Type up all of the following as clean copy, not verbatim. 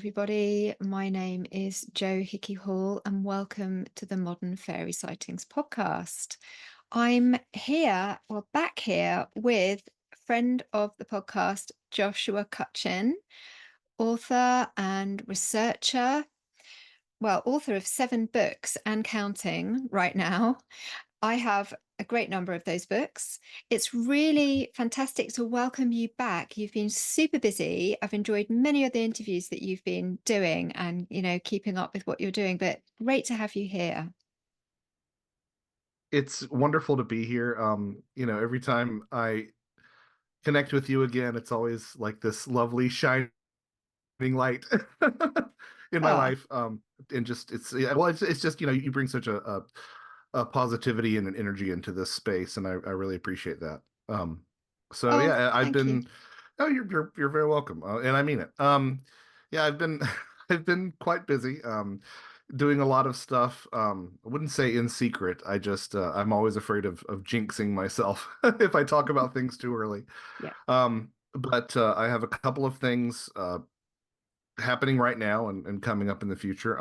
everybody. My name is Jo Hickey Hall, and welcome to the Modern Fairy Sightings podcast. I'm here, or back here, with friend of the podcast, Joshua Cutchin, author and researcher, author of 7 books and counting right now. I have a great number of those books. It's really fantastic to welcome you back. You've been super busy. I've enjoyed many of the interviews that you've been doing and, keeping up with what you're doing, but great to have you here. It's wonderful to be here. Every time I connect with you again, it's always like this lovely shining light in my Oh, life. And just it's yeah, well, it's just you bring such a positivity and an energy into this space, and I really appreciate that. So oh, yeah, I've thank you. been. Oh, you're very welcome, and I mean it. Yeah, I've been I've been quite busy. Doing a lot of stuff. I wouldn't say in secret. I'm always afraid of jinxing myself if I talk about things too early. Yeah. But I have a couple of things happening right now and coming up in the future.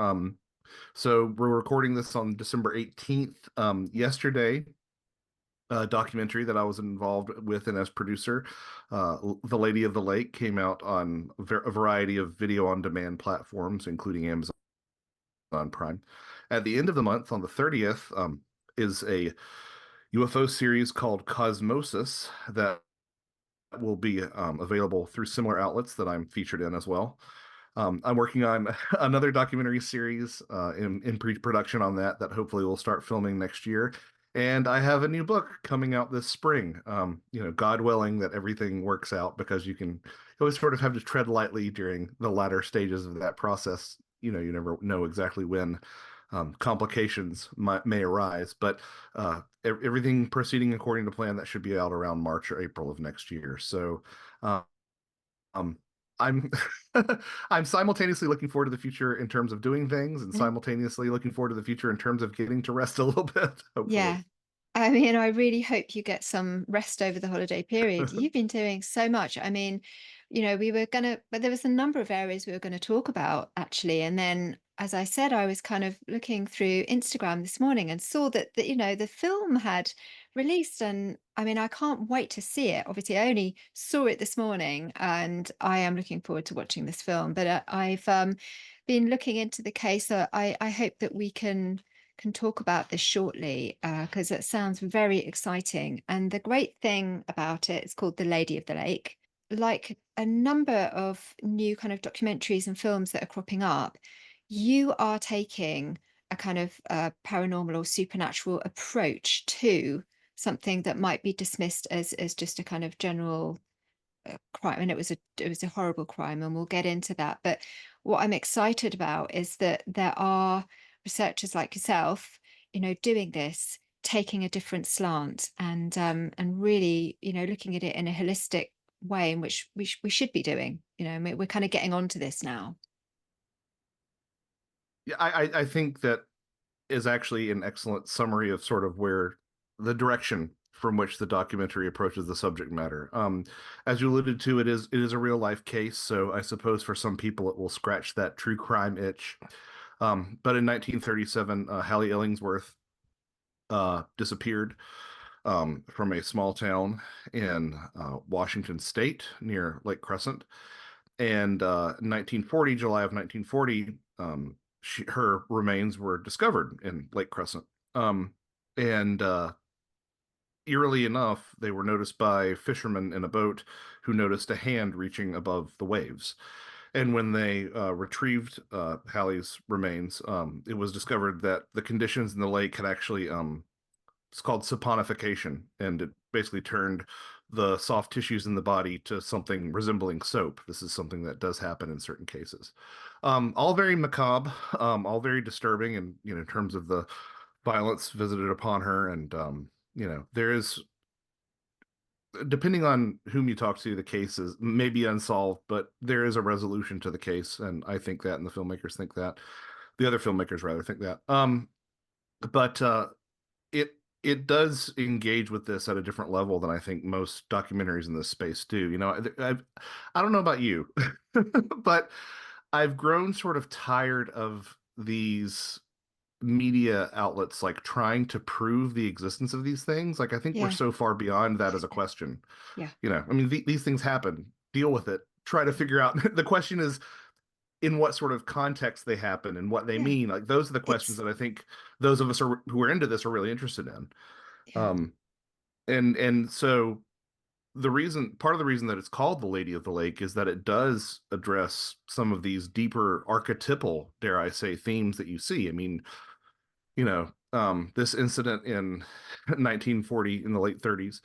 So we're recording this on December 18th. Yesterday, a documentary that I was involved with and as producer, The Lady of the Lake, came out on a variety of video on demand platforms, including Amazon Prime. At the end of the month, on the 30th, is a UFO series called Cosmosis that will be available through similar outlets that I'm featured in as well. I'm working on another documentary series in pre-production on that hopefully will start filming next year. And I have a new book coming out this spring. God willing that everything works out, because you always sort of have to tread lightly during the latter stages of that process. You never know exactly when complications may arise, but everything proceeding according to plan, that should be out around March or April of next year. So, uh, um, I'm I'm simultaneously looking forward to the future in terms of doing things, and simultaneously looking forward to the future in terms of getting to rest a little bit, hopefully. Yeah. I mean, I really hope you get some rest over the holiday period. You've been doing so much. I mean, but there was a number of areas we were going to talk about actually. And then, as I said, I was kind of looking through Instagram this morning and saw that, the film had released. And I mean, I can't wait to see it. Obviously, I only saw it this morning and I am looking forward to watching this film. But I've been looking into the case. So I hope that we can talk about this shortly because it sounds very exciting. And the great thing about it, it's called The Lady of the Lake. Like a number of new kind of documentaries and films that are cropping up, you are taking a kind of paranormal or supernatural approach to something that might be dismissed as just a kind of general crime. And it was a horrible crime, and we'll get into that. But what I'm excited about is that there are researchers like yourself, doing this, taking a different slant, and really, looking at it in a holistic way in which we should be doing. We're kind of getting onto this now. Yeah, I think that is actually an excellent summary of sort of where the direction from which the documentary approaches the subject matter. As you alluded to, it is a real life case, so I suppose for some people it will scratch that true crime itch. But in 1937, Hallie Illingsworth disappeared from a small town in Washington State near Lake Crescent. And 1940, July of 1940, her remains were discovered in Lake Crescent. And Eerily enough, they were noticed by fishermen in a boat who noticed a hand reaching above the waves. And when they retrieved Hallie's remains, it was discovered that the conditions in the lake had actually it's called saponification, and it basically turned the soft tissues in the body to something resembling soap. This is something that does happen in certain cases. All very macabre, all very disturbing, and in terms of the violence visited upon her, and there is, depending on whom you talk to, the case is maybe unsolved, but there is a resolution to the case, and I think that, and the filmmakers think that, the other filmmakers rather think that. But it it does engage with this at a different level than I think most documentaries in this space do. I don't know about you, but I've grown sort of tired of these media outlets like trying to prove the existence of these things. Like I think we're Yeah. so far beyond that as a question. Yeah. I mean, these things happen. Deal with it. Try to figure out. The question is in what sort of context they happen and what they Yeah. mean. Like those are the questions It's that I think those of us who are into this are really interested in. yeah. Um, and so part of the reason that it's called the Lady of the Lake is that it does address some of these deeper archetypal, dare I say, themes that you see. I mean, this incident in 1940 in the late 30s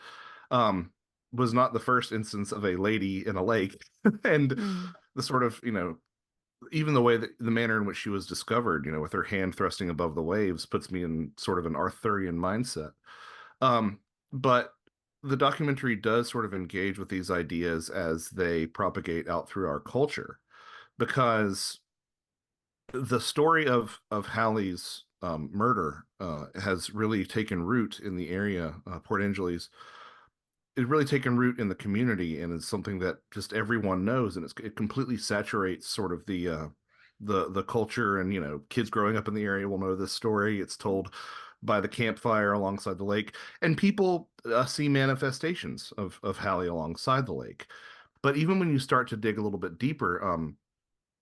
um, was not the first instance of a lady in a lake, and Mm. the sort of even the way that the manner in which she was discovered, with her hand thrusting above the waves, puts me in sort of an Arthurian mindset. Um, but the documentary does sort of engage with these ideas as they propagate out through our culture, because the story of Hallie's murder has really taken root in the area. Port Angeles has really taken root in the community, and is something that just everyone knows, and it completely saturates sort of the culture. And kids growing up in the area will know this story. It's told by the campfire alongside the lake, and people see manifestations of Hallie alongside the lake. But even when you start to dig a little bit deeper,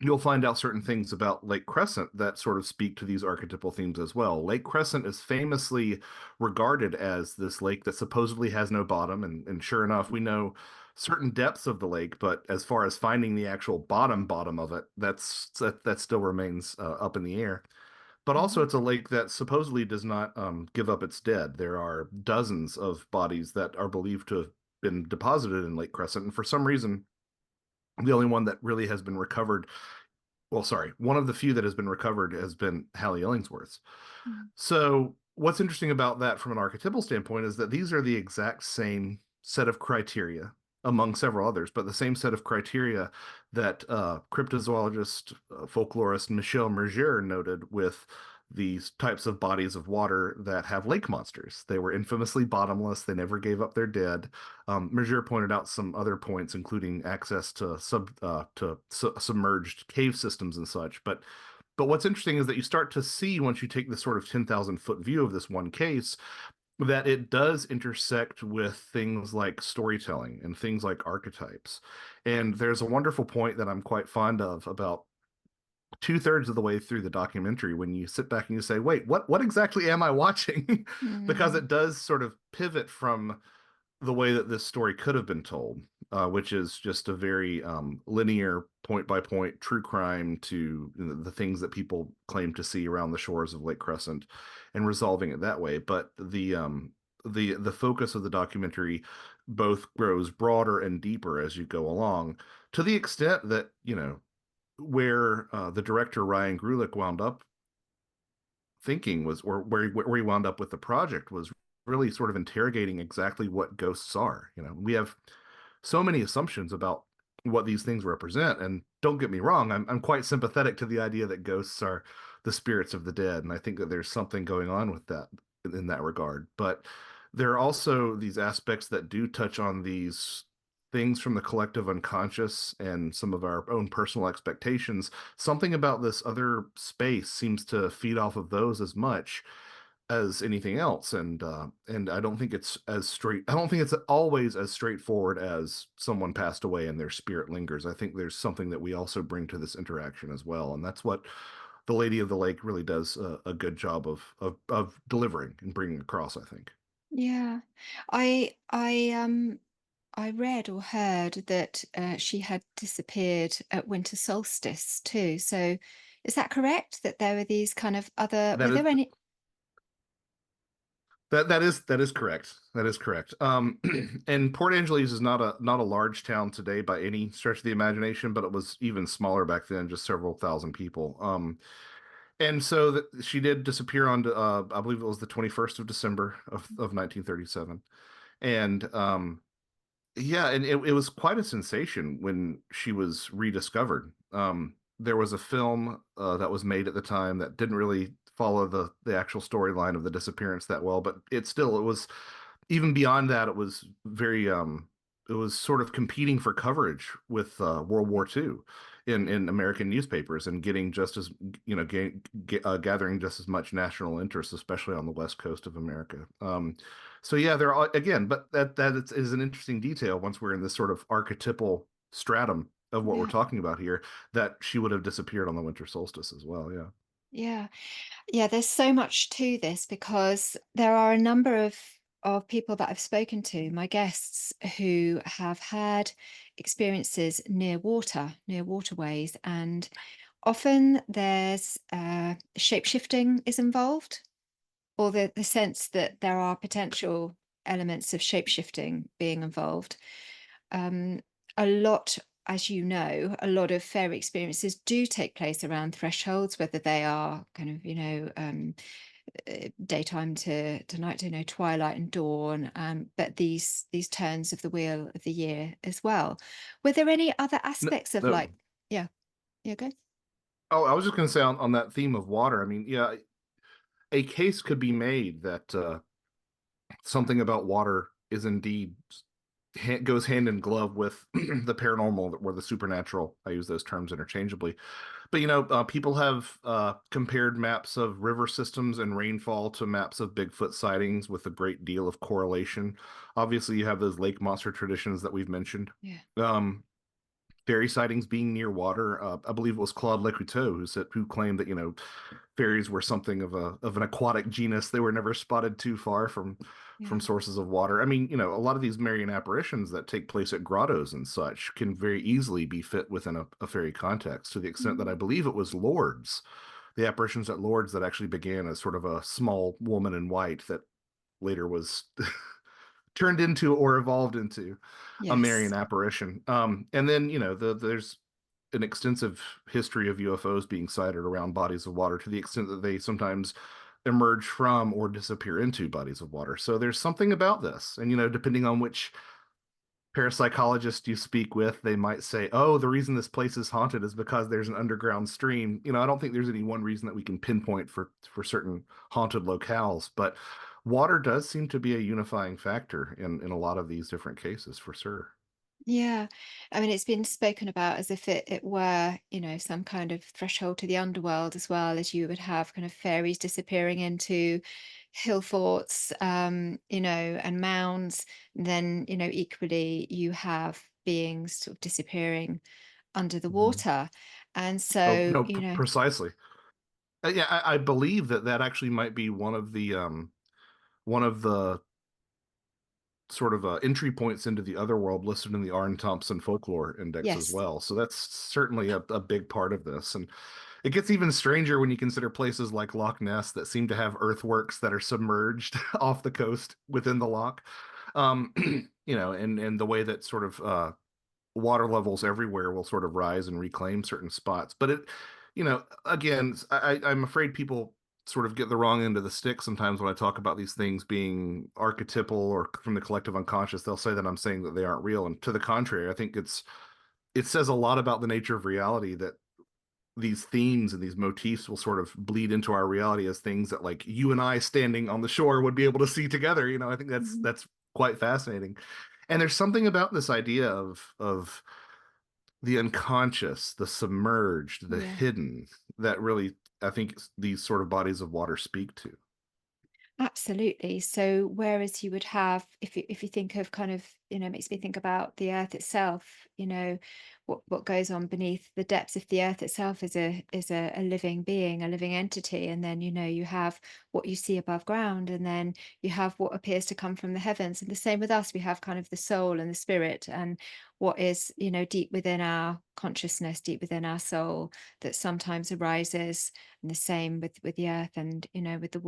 you'll find out certain things about Lake Crescent that sort of speak to these archetypal themes as well. Lake Crescent is famously regarded as this lake that supposedly has no bottom, and sure enough, we know certain depths of the lake, but as far as finding the actual bottom of it, that still remains up in the air. But also, Mhm. it's a lake that supposedly does not give up its dead. There are dozens of bodies that are believed to have been deposited in Lake Crescent, and for some reason, the only one that really has been recovered, well, sorry, one of the few that has been recovered has been Hallie Illingsworth's. Mm. So, what's interesting about that from an archetypal standpoint is that these are the exact same set of criteria, among several others, but the same set of criteria that cryptozoologist, folklorist Michel Mergier noted with these types of bodies of water that have lake monsters. They were infamously bottomless. They never gave up their dead. Mergier pointed out some other points, including access to submerged cave systems and such. But what's interesting is that you start to see, once you take this sort of 10,000-foot view of this one case, that it does intersect with things like storytelling and things like archetypes. And there's a wonderful point that I'm quite fond of about two-thirds of the way through the documentary, when you sit back and you say, wait, what exactly am I watching? Because Mm. it does sort of pivot from the way that this story could have been told, which is just a very linear, point by point true crime to the things that people claim to see around the shores of Lake Crescent, and resolving it that way. But the focus of the documentary both grows broader and deeper as you go along, to the extent that where the director Ryan Grulick wound up thinking was, or where he wound up with the project, was really sort of interrogating exactly what ghosts are. We have so many assumptions about what these things represent, and don't get me wrong, I'm quite sympathetic to the idea that ghosts are the spirits of the dead, and I think that there's something going on with that in that regard. But there are also these aspects that do touch on these things from the collective unconscious and some of our own personal expectations. Something about this other space seems to feed off of those as much as anything else, and I don't think it's as straight. I don't think it's always as straightforward as someone passed away and their spirit lingers. I think there's something that we also bring to this interaction as well, and that's what the Lady of the Lake really does a good job of delivering and bringing across, I think. Yeah. I read or heard that she had disappeared at winter solstice too. So is that correct? That there were these kind of other, were That is there any? that is correct. That is correct. And Port Angeles is not a large town today by any stretch of the imagination, but it was even smaller back then, just several thousand people. And so she did disappear on, I believe it was the 21st of December of 1937. And yeah, and it was quite a sensation when she was rediscovered. There was a film that was made at the time that didn't really follow the actual storyline of the disappearance that well, but it was, even beyond that, it was very it was sort of competing for coverage with World War II. in American newspapers and getting just as gathering just as much national interest, especially on the west coast of America. So yeah, there are again, but is an interesting detail once we're in this sort of archetypal stratum of what we're Yeah. talking about here, that she would have disappeared on the winter solstice as well. Yeah. Yeah. Yeah, there's so much to this because there are a number of people that I've spoken to, my guests, who have had experiences near waterways, and often there's shape-shifting is involved, or the sense that there are potential elements of shape-shifting being involved. Um, a lot, as you know, a lot of fairy experiences do take place around thresholds, whether they are kind of, daytime to night, twilight and dawn, but these turns of the wheel of the year as well. Were there any other No, aspects of no. like, yeah, yeah, go. Oh, I was just going to say on that theme of water. I mean, yeah, a case could be made that something about water is indeed goes hand in glove with the paranormal or the supernatural. I use those terms interchangeably. But people have compared maps of river systems and rainfall to maps of Bigfoot sightings with a great deal of correlation. Obviously, you have those lake monster traditions that we've mentioned. Yeah. Um, Fairy sightings being near water. I believe it was Claude Lecouteux who claimed that fairies were something of an aquatic genus. They were never spotted too far from Yeah. sources of water. I mean, a lot of these Marian apparitions that take place at grottos and such can very easily be fit within a fairy context, to the extent that I Mm. believe it was Lourdes, the apparitions at Lourdes, that actually began as sort of a small woman in white that later was turned into or evolved into a Marian Yes. apparition. And then there's an extensive history of UFOs being sighted around bodies of water, to the extent that they sometimes emerge from or disappear into bodies of water. So there's something about this, and depending on which parapsychologist you speak with, they might say, "Oh, the reason this place is haunted is because there's an underground stream." I don't think there's any one reason that we can pinpoint for certain haunted locales, but water does seem to be a unifying factor in a lot of these different cases, for sure. Yeah. I mean, it's been spoken about as if it were, some kind of threshold to the underworld, as well as you would have kind of fairies disappearing into hill forts, and mounds. And then, equally you have beings sort of disappearing under the Mhm. water. And Oh so, no, precisely. Yeah, I believe that actually might be one of the sort of entry points into the other world listed in the Arn Thompson Folklore Index as yes. well. So that's certainly a big part of this. And it gets even stranger when you consider places like Loch Ness that seem to have earthworks that are submerged off the coast within the loch. Um, and the way that sort of water levels everywhere will sort of rise and reclaim certain spots. But again, I'm afraid people sort of get the wrong end of the stick sometimes when I talk about these things being archetypal or from the collective unconscious. They'll say that I'm saying that they aren't real, and to the contrary, I think it says a lot about the nature of reality that these themes and these motifs will sort of bleed into our reality as things that, like, you and I standing on the shore would be able to see together. I think that's Mhm. that's quite fascinating. And there's something about this idea of the unconscious, the submerged, the Yeah. hidden, that really, I think, these sort of bodies of water speak to. Absolutely. So whereas you would have, if you think of kind of, makes me think about the earth itself, what goes on beneath the depths of the earth itself is a living being, a living entity. And then, you have what you see above ground, and then you have what appears to come from the heavens. And the same with us, we have kind of the soul and the spirit, and what is, deep within our consciousness, deep within our soul, that sometimes arises, and the same with the earth, and with the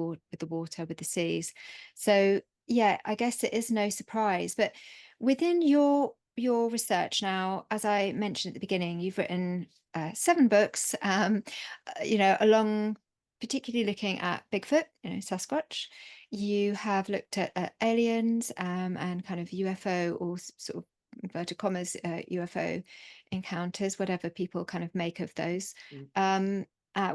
water, with the seas. So yeah, I guess it is no surprise. But within your research now, as I mentioned at the beginning, you've written 7 books, along, particularly looking at Bigfoot, Sasquatch. You have looked at aliens, and kind of UFO, or sort of inverted commas, UFO encounters, whatever people kind of make of those. Um,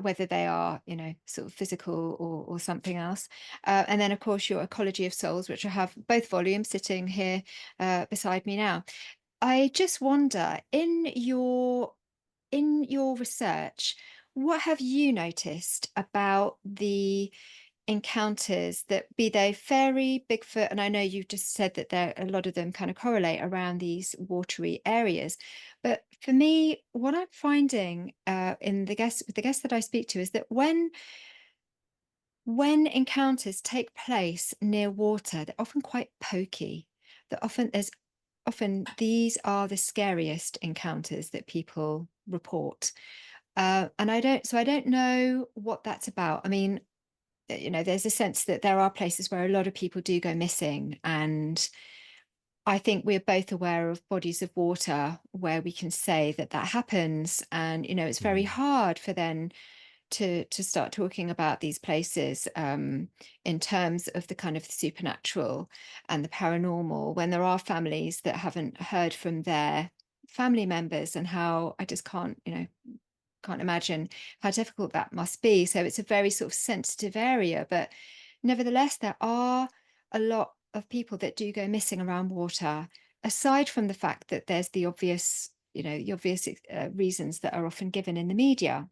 whether they are, sort of physical, or something else. And then, of course, your Ecology of Souls, which I have both volumes sitting here beside me now. I just wonder, in your in your research, what have you noticed about the encounters that be they fairy, Bigfoot, and I know you've just said that there a lot of them kind of correlate around these watery areas. But for me, what I'm finding in the guests with the guests that I speak to is that when encounters take place near water, they're often quite pokey. That often there's often these are the scariest encounters that people report. And I don't know what that's about. I mean, there's a sense that there are places where a lot of people do go missing. And I think we're both aware of bodies of water where we can say that that happens. And, it's very Mhm. hard for then to start talking about these places in terms of the kind of supernatural and the paranormal when there are families that haven't heard from their family members and how I just can't imagine how difficult that must be. So it's a very sort of sensitive area, but nevertheless, there are a lot of people that do go missing around water, aside from the fact that there's the obvious reasons that are often given in the media.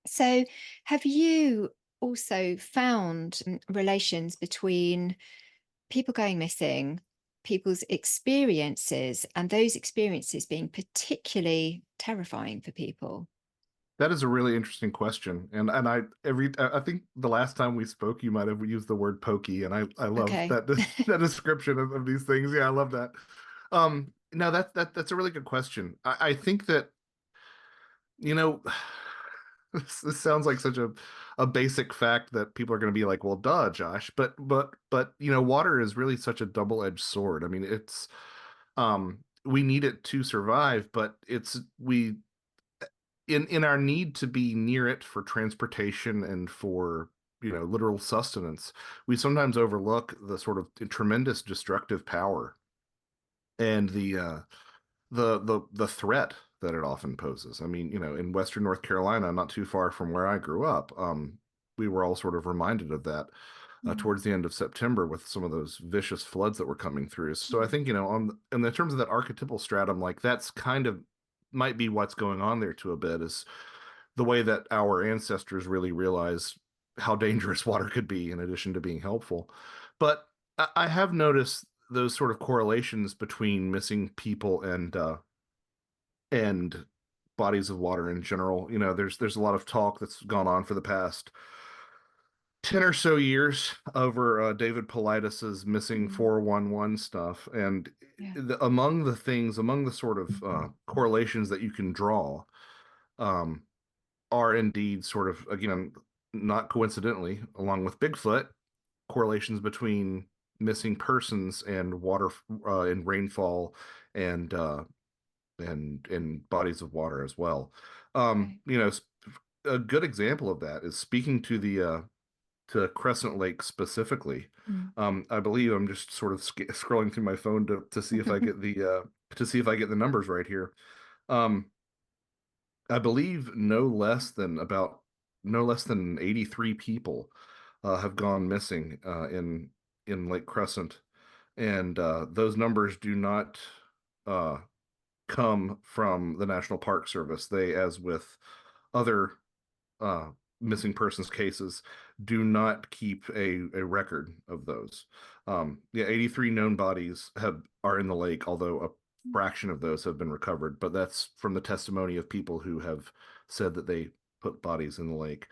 So, have you also found relations between people going missing, people's experiences, and those experiences being particularly terrifying for people? That is a really interesting question, and I think the last time we spoke, you might have used the word pokey, and I love Okay. that that description of these things. Yeah, I love that. No, that's a really good question. I think that you know this sounds like such a basic fact that people are going to be like, well, duh, Josh. But water is really such a double-edged sword. I mean, it's we need it to survive, but it's we in our need to be near it for transportation and for literal sustenance, we sometimes overlook the sort of tremendous destructive power and the threat that it often poses. I mean, in Western North Carolina, not too far from where I grew up, we were all sort of reminded of that Mm, towards the end of September with some of those vicious floods that were coming through. So I mm, think, on in the terms of that archetypal stratum, like that's kind of might be what's going on there to a bit is the way that our ancestors really realized how dangerous water could be in addition to being helpful. But I have noticed those sort of correlations between missing people and bodies of water in general. There's a lot of talk that's gone on for the past 10 or so years over David Paulides' missing mm, 411 stuff. And yeah. among the sort of correlations that you can draw, um, are indeed sort of, again, not coincidentally, along with Bigfoot, correlations between missing persons and water and rainfall and and bodies of water as well. Right. A good example of that is speaking to the to Crescent Lake specifically. Mm. I believe I'm just sort of scrolling through my phone to see if I get the numbers right here. Um, I believe no less than 83 people have gone missing in Lake Crescent, and those numbers do not uh, come from the National Park Service. They, as with other uh, missing persons cases, do not keep a record of those. Yeah, 83 known bodies are in the lake, although a fraction of those have been recovered. But that's from the testimony of people who have said that they put bodies in the lake.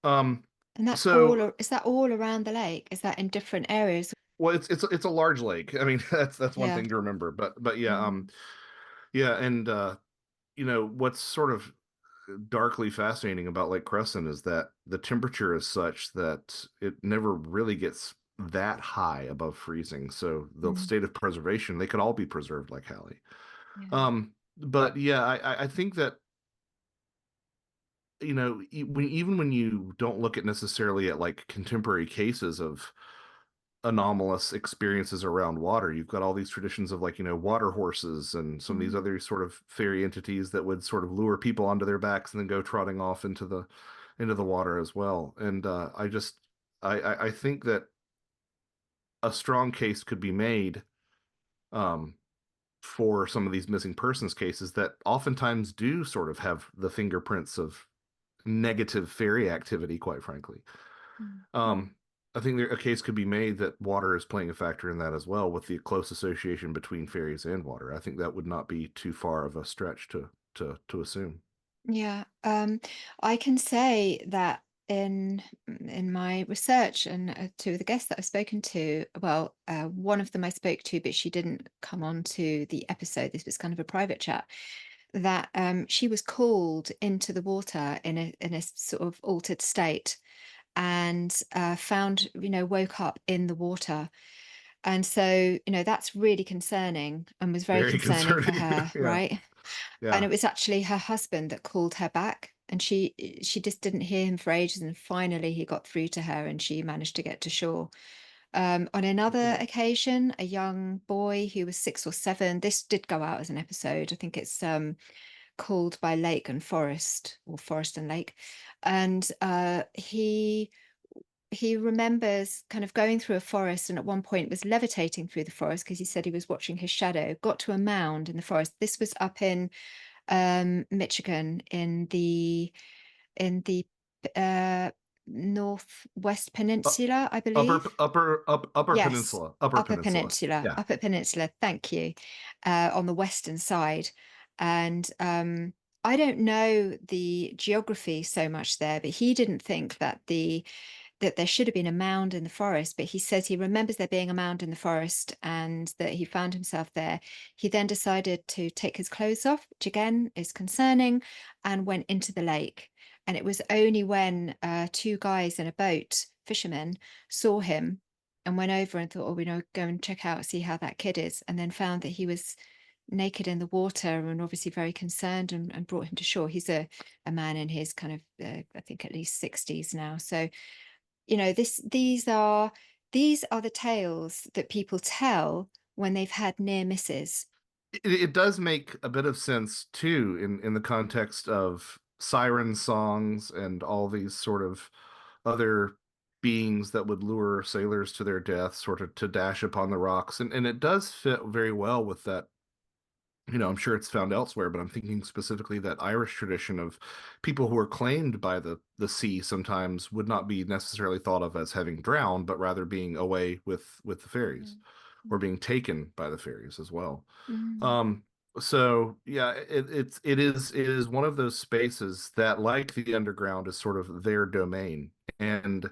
Um, And that's so, is that all around the lake? Is that in different areas? well, it's a large lake. I mean, that's one Yeah. thing to remember. But yeah, Mm, yeah, and what's sort of darkly fascinating about Lake Crescent is that the temperature is such that it never really gets that high above freezing. So the mm, state of preservation, they could all be preserved like Hallie. yeah. But yeah, I think that, even when you don't look at necessarily at like contemporary cases of anomalous experiences around water. You've got all these traditions of like, water horses and some of these Mm. other sort of fairy entities that would sort of lure people onto their backs and then go trotting off into the water as well. And I think that a strong case could be made, um, for some of these missing persons cases that oftentimes do sort of have the fingerprints of negative fairy activity, quite frankly. Mm. Mm. Um, I think a case could be made that water is playing a factor in that as well, with the close association between fairies and water. I think that would not be too far of a stretch to assume. Yeah, I can say that in my research and two of the guests that I've spoken to, well, one of them I spoke to, but she didn't come on to the episode. This was kind of a private chat. That she was called into the water in a sort of altered state and found, woke up in the water. And so, that's really concerning and was very Very concerning for concerning. her, Yeah, right? And yeah. it was actually her husband that called her back, and she just didn't hear him for ages, and finally he got through to her and she managed to get to shore. On another occasion, a young boy who was 6 or 7, this did go out as an episode. I think it's called By Lake and Forest, or Forest and Lake. And he remembers kind of going through a forest, and at one point was levitating through the forest because he said he was watching his shadow, got to a mound in the forest. This was up in Michigan, in the uh, Northwest Uh, Peninsula, I believe. upper Yes, peninsula, upper Upper peninsula. Peninsula, Yeah. Upper Peninsula. Thank you. On the western side, and I don't know the geography so much there, but he didn't think that there should have been a mound in the forest, but he says he remembers there being a mound in the forest and that he found himself there. He then decided to take his clothes off, which again is concerning, and went into the lake. And it was only when two guys in a boat, fishermen, saw him and went over and thought, oh, go and check out, see how that kid is, and then found that he was naked in the water and obviously very concerned, and brought him to shore. He's a man in his kind of, I think at least 60s now. So these are the tales that people tell when they've had near misses. It does make a bit of sense too in the context of siren songs and all these sort of other beings that would lure sailors to their death, sort of to dash upon the rocks. And it does fit very well with that. I'm sure it's found elsewhere, but I'm thinking specifically that Irish tradition of people who are claimed by the sea sometimes would not be necessarily thought of as having drowned, but rather being away with the fairies, Mm. or being taken by the fairies as well. Mm. Um, so yeah, it is one of those spaces that, like the underground, is sort of their domain. And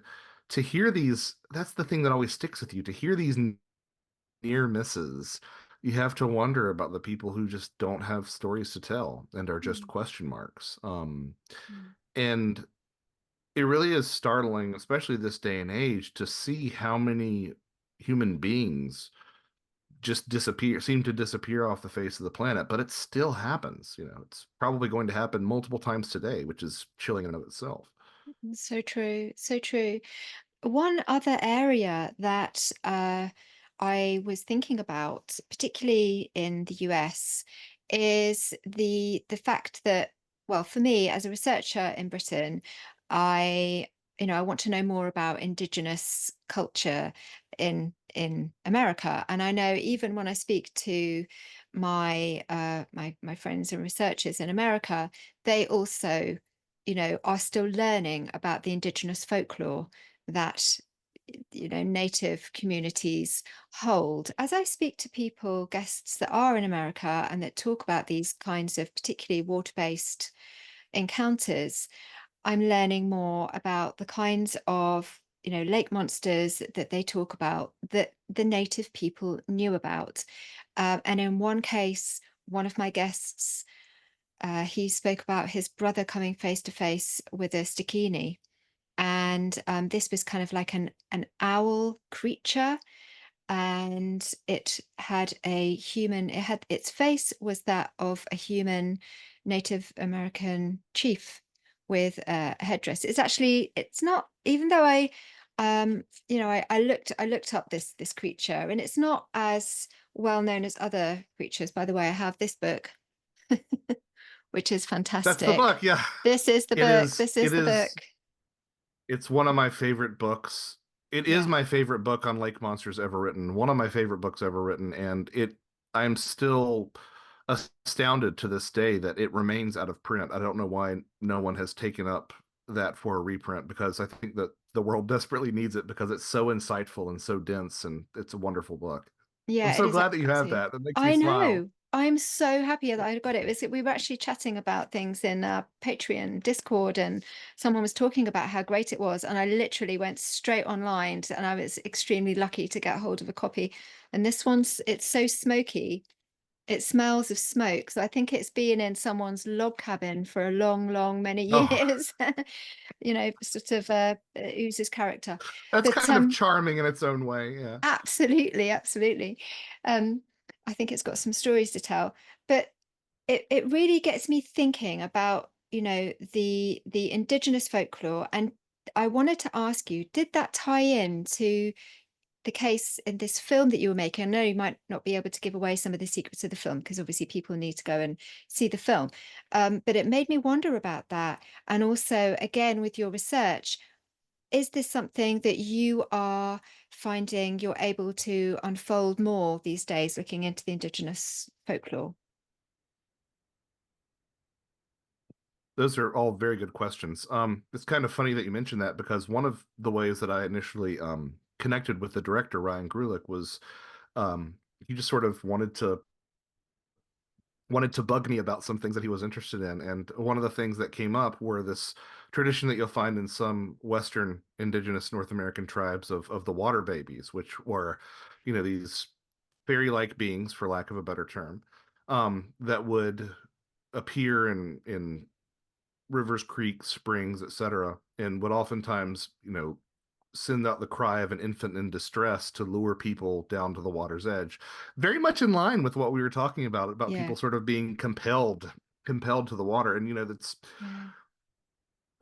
to hear these, that's the thing that always sticks with you. To hear these near misses, you have to wonder about the people who just don't have stories to tell and are just Mm. question marks. Mm. And it really is startling, especially this day and age, to see how many human beings just seem to disappear off the face of the planet, but it still happens. It's probably going to happen multiple times today, which is chilling in and of itself. So true, so true. One other area that I was thinking about, particularly in the US, is the fact that, well, for me as a researcher in Britain, I I want to know more about Indigenous culture in America, and I know even when I speak to my friends and researchers in America, they also are still learning about the Indigenous folklore that native communities hold. As I speak to people, guests that are in America and that talk about these kinds of particularly water-based encounters, I'm learning more about the kinds of lake monsters that they talk about that the native people knew about. And in one case, one of my guests, he spoke about his brother coming face to face with a stikini, and this was kind of like an owl creature, and it had its face was that of a human Native American chief with a headdress. It's not, even though I looked up this creature, and it's not as well known as other creatures. By the way, I have this book, which is That's the fantastic. book. Yeah, This is the it book. is. This is It the is. book. It's one of my favorite books. It is Yeah. my favorite book on lake monsters ever written. One of my favorite books ever written, and it I'm still astounded to this day that it remains out of print. I don't know why no one has taken up that for a reprint, because I think that the world desperately needs it because it's so insightful and so dense, and it's a wonderful book. I'm Yeah, it so is glad that you have absolutely. that. That makes me I smile. know. I'm so happy that I got it. We were actually chatting about things in Patreon Discord, and someone was talking about how great it was. And I literally went straight online, and I was extremely lucky to get hold of a copy. And this one's, it's so smoky. It smells of smoke. So I think it's been in someone's log cabin for a long, long, many Oh, years. Sort of oozes character. that's But kind of charming in its own way. Yeah. absolutely, absolutely. Um, I think it's got some stories to tell, but it really gets me thinking about, the indigenous folklore. And I wanted to ask you, did that tie in to the case in this film that you were making? I know you might not be able to give away some of the secrets of the film because obviously people need to go and see the film. But it made me wonder about that. And also, again, with your research, is this something that you are finding you're able to unfold more these days, looking into the indigenous folklore? Those are all very good questions. It's kind of funny that you mentioned that, because one of the ways that I initially connected with the director Ryan Grulick was he just sort of wanted to bug me about some things that he was interested in. And one of the things that came up were this tradition that you'll find in some Western indigenous North American tribes of the water babies, which were, these fairy-like beings, for lack of a better term, that would appear in rivers, creeks, springs, etc., and would oftentimes, send out the cry of an infant in distress to lure people down to the water's edge. Very much in line with what we were talking about Yeah, people sort of being compelled to the water. And that's, yeah.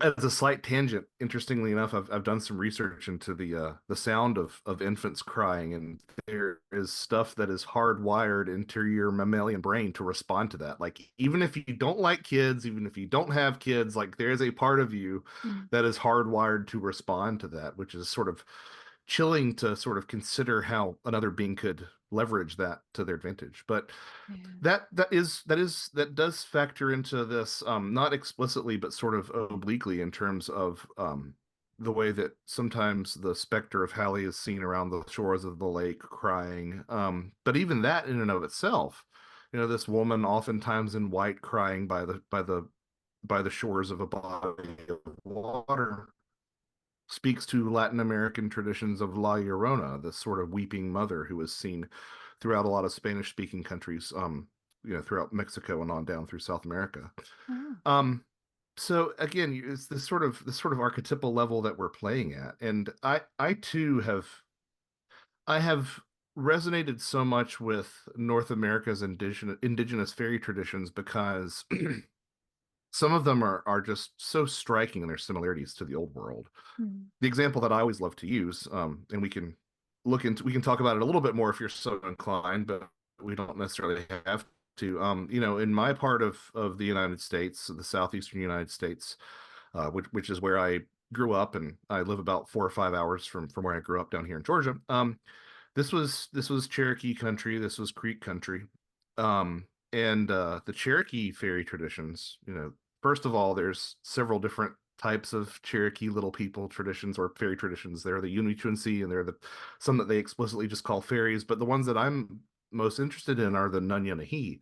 as a slight tangent, interestingly enough, I've done some research into the sound of infants crying, and there is stuff that is hardwired into your mammalian brain to respond to that. Like, even if you don't like kids, even if you don't have kids, like, there is a part of you Mm, that is hardwired to respond to that, which is sort of chilling to sort of consider how another being could leverage that to their advantage. But yeah. that does factor into this, not explicitly but sort of obliquely, in terms of the way that sometimes the specter of Hallie is seen around the shores of the lake crying. But even that in and of itself, this woman oftentimes in white crying by the shores of a body of water speaks to Latin American traditions of La Llorona, this sort of weeping mother who is seen throughout a lot of Spanish-speaking countries, throughout Mexico and on down through South America. Oh. Um, so again, it's this sort of archetypal level that we're playing at, and I too have resonated so much with North America's indigenous fairy traditions, because some of them are just so striking in their similarities to the old world. Mm, The example that I always love to use, and we can talk about it a little bit more if you're so inclined, but we don't necessarily have to. In my part of the United States, the southeastern United States, which is where I grew up, and I live about 4 or 5 hours from where I grew up down here in Georgia. This was Cherokee country. This was Creek country. And the Cherokee fairy traditions, first of all, there's several different types of Cherokee little people traditions or fairy traditions. There are the Unituancy, and there are some that they explicitly just call fairies. But the ones that I'm most interested in are the Nunyanahi.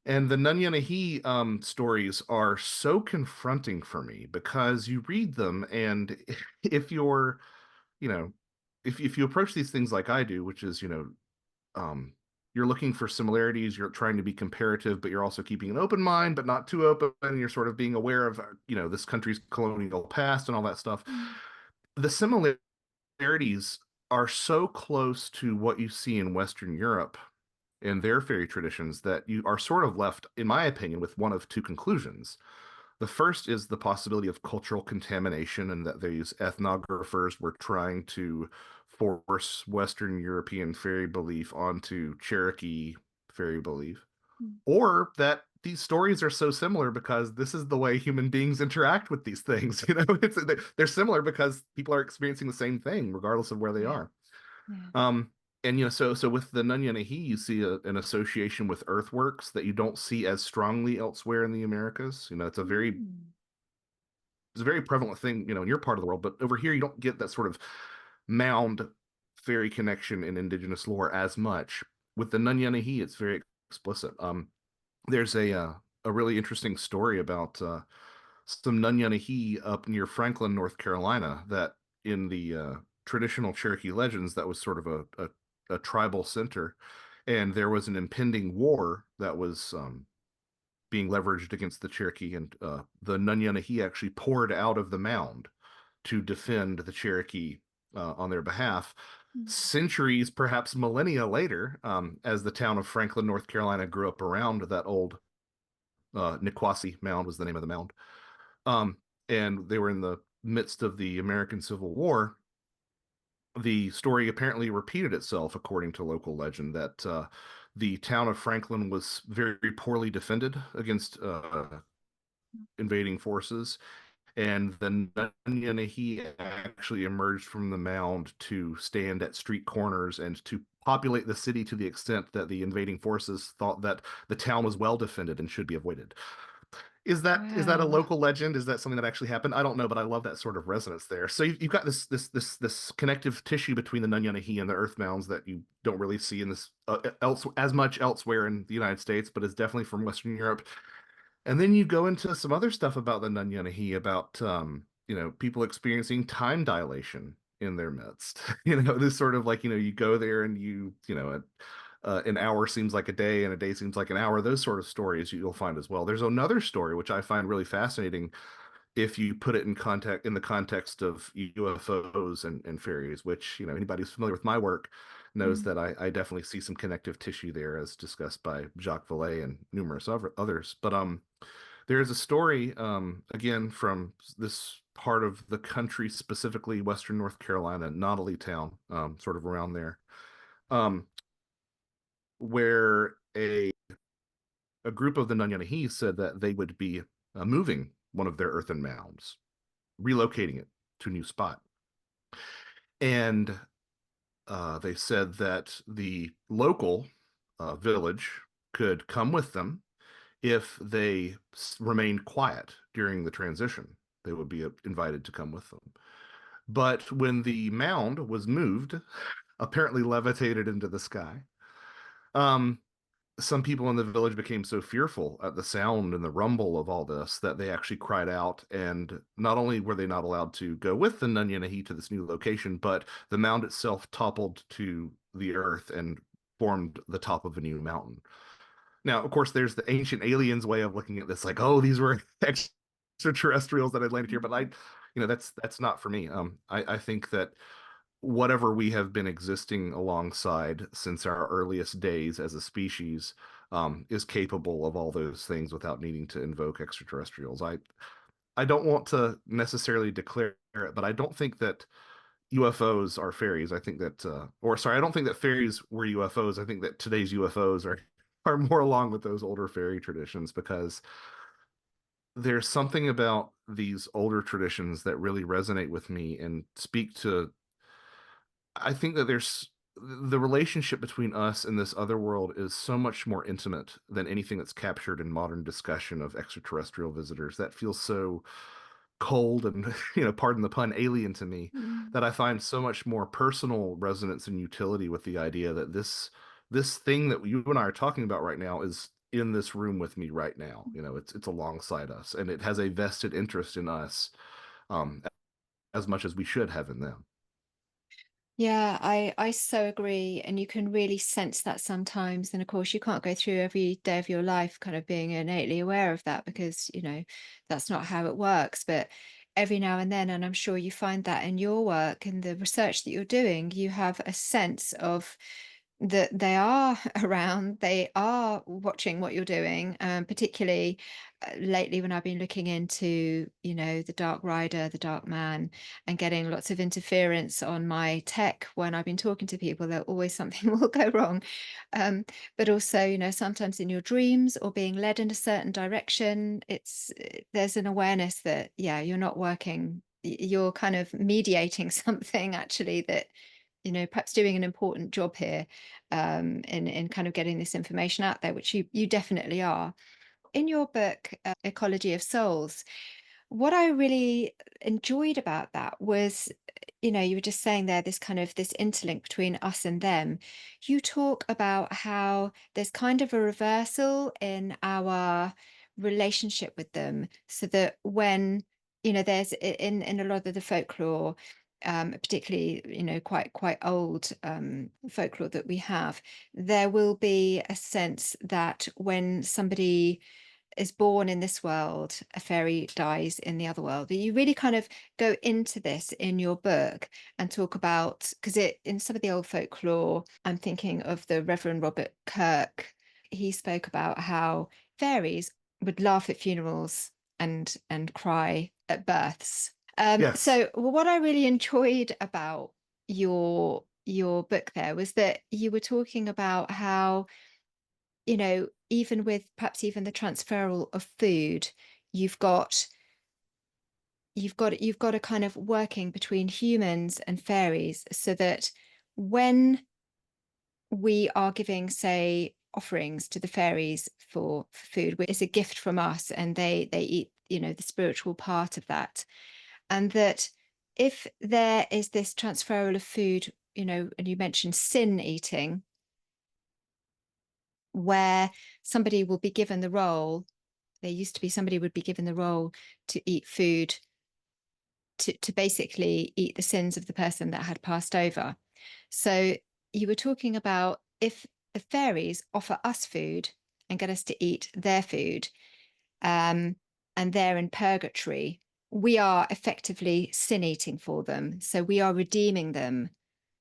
And the Nunyanahi stories are so confronting for me, because you read them, and if you're, you know, if you approach these things like I do, which is, um, you're looking for similarities, you're trying to be comparative, but you're also keeping an open mind, but not too open. You're sort of being aware of, this country's colonial past and all that stuff. mm, The similarities are so close to what you see in Western Europe and their fairy traditions that you are sort of left, in my opinion, with one of two conclusions. The first is the possibility of cultural contamination, and that these ethnographers were trying to force Western European fairy belief onto Cherokee fairy belief, mm. or that these stories are so similar because this is the way human beings interact with these things. They're similar because people are experiencing the same thing regardless of where they Yeah, are. yeah. And so with the Nanyanahi, you see an association with earthworks that you don't see as strongly elsewhere in the Americas. Mm. It's a very prevalent thing, in your part of the world, but over here you don't get that sort of mound fairy connection in indigenous lore as much. With the Nanyanahi, it's very explicit. There's a really interesting story about some Nanyanahi up near Franklin, North Carolina, that in the traditional Cherokee legends, that was sort of a tribal center, and there was an impending war that was being leveraged against the Cherokee, and the Nanyanahi actually poured out of the mound to defend the Cherokee on their behalf. Mm. Centuries, perhaps millennia later, as the town of Franklin, North Carolina, grew up around that old Niquosi Mound was the name of the mound. Um, and they were in the midst of the American Civil War. The story apparently repeated itself, according to local legend, that the town of Franklin was very poorly defended against invading forces, and the Nanyanahi actually emerged from the mound to stand at street corners and to populate the city to the extent that the invading forces thought that the town was well defended and should be avoided. Is that a Wow. local legend? Is that something that actually happened? I don't know, but I love that sort of resonance there. So you've got this connective tissue between the Nanyanahi and the Earth Mounds that you don't really see in this else as much elsewhere in the United States, but is definitely from Western Europe. And then you go into some other stuff about the Nanyanahi, about people experiencing time dilation in their midst. This sort of like, you go there and an hour seems like a day and a day seems like an hour. Those sort of stories you'll find as well. There's another story which I find really fascinating if you put it in the context of UFOs and fairies, which, anybody who's familiar with my work knows Mm. that I definitely see some connective tissue there, as discussed by Jacques Vallée and numerous others. But there's a story, again, from this part of the country, specifically Western North Carolina, Nautilus Town, sort of around there, um, where a group of the Nanyanahi said that they would be moving one of their earthen mounds, relocating it to a new spot. And they said that the local village could come with them if they remained quiet during the transition. They would be invited to come with them. But when the mound was moved, apparently levitated into the sky, um, some people in the village became so fearful at the sound and the rumble of all this that they actually cried out. And not only were they not allowed to go with the Nunyanahi to this new location, but the mound itself toppled to the earth and formed the top of a new mountain. Now, of course, there's the ancient aliens way of looking at this, like, oh, these were extraterrestrials that had landed here. But that's not for me. I think that whatever we have been existing alongside since our earliest days as a species is capable of all those things without needing to invoke extraterrestrials. I don't want to necessarily declare it, but I don't think that UFOs are fairies. I think that, or sorry, I don't think that fairies were UFOs. I think that today's UFOs are more along with those older fairy traditions, because there's something about these older traditions that really resonate with me and speak to. I think that there's the relationship between us and this other world is so much more intimate than anything that's captured in modern discussion of extraterrestrial visitors. That feels so cold and, pardon the pun, alien to me, Mm. that I find so much more personal resonance and utility with the idea that this thing that you and I are talking about right now is in this room with me right now. It's alongside us, and it has a vested interest in us, um, as much as we should have in them. Yeah, I so agree. And you can really sense that sometimes. And of course, you can't go through every day of your life kind of being innately aware of that because, that's not how it works. But every now and then, and I'm sure you find that in your work and the research that you're doing, you have a sense of that they are around, they are watching what you're doing, particularly lately when I've been looking into, the Dark Rider, the Dark Man, and getting lots of interference on my tech when I've been talking to people, that always something will go wrong. Um, but also, sometimes in your dreams or being led in a certain direction, there's an awareness that, yeah, you're not working, you're kind of mediating something actually that perhaps doing an important job here, in kind of getting this information out there, which you definitely are. In your book, Ecology of Souls, what I really enjoyed about that was, you were just saying there, this kind of this interlink between us and them. You talk about how there's kind of a reversal in our relationship with them, so that when, there's in a lot of the folklore, particularly, quite old folklore that we have, there will be a sense that when somebody is born in this world, a fairy dies in the other world. You really kind of go into this in your book and talk about, because it in some of the old folklore, I'm thinking of the Reverend Robert Kirk. He spoke about how fairies would laugh at funerals and cry at births. Yes. So what I really enjoyed about your book there was that you were talking about how, even with perhaps even the transferal of food, you've got you've got a kind of working between humans and fairies, so that when we are giving, say, offerings to the fairies for food, which is a gift from us, and they eat, the spiritual part of that, and that if there is this transferal of food, and you mentioned sin eating, where somebody will be given the role, there used to be somebody would be given the role to eat food, to basically eat the sins of the person that had passed over. So you were talking about, if the fairies offer us food and get us to eat their food, um, and they're in purgatory, we are effectively sin eating for them. So we are redeeming them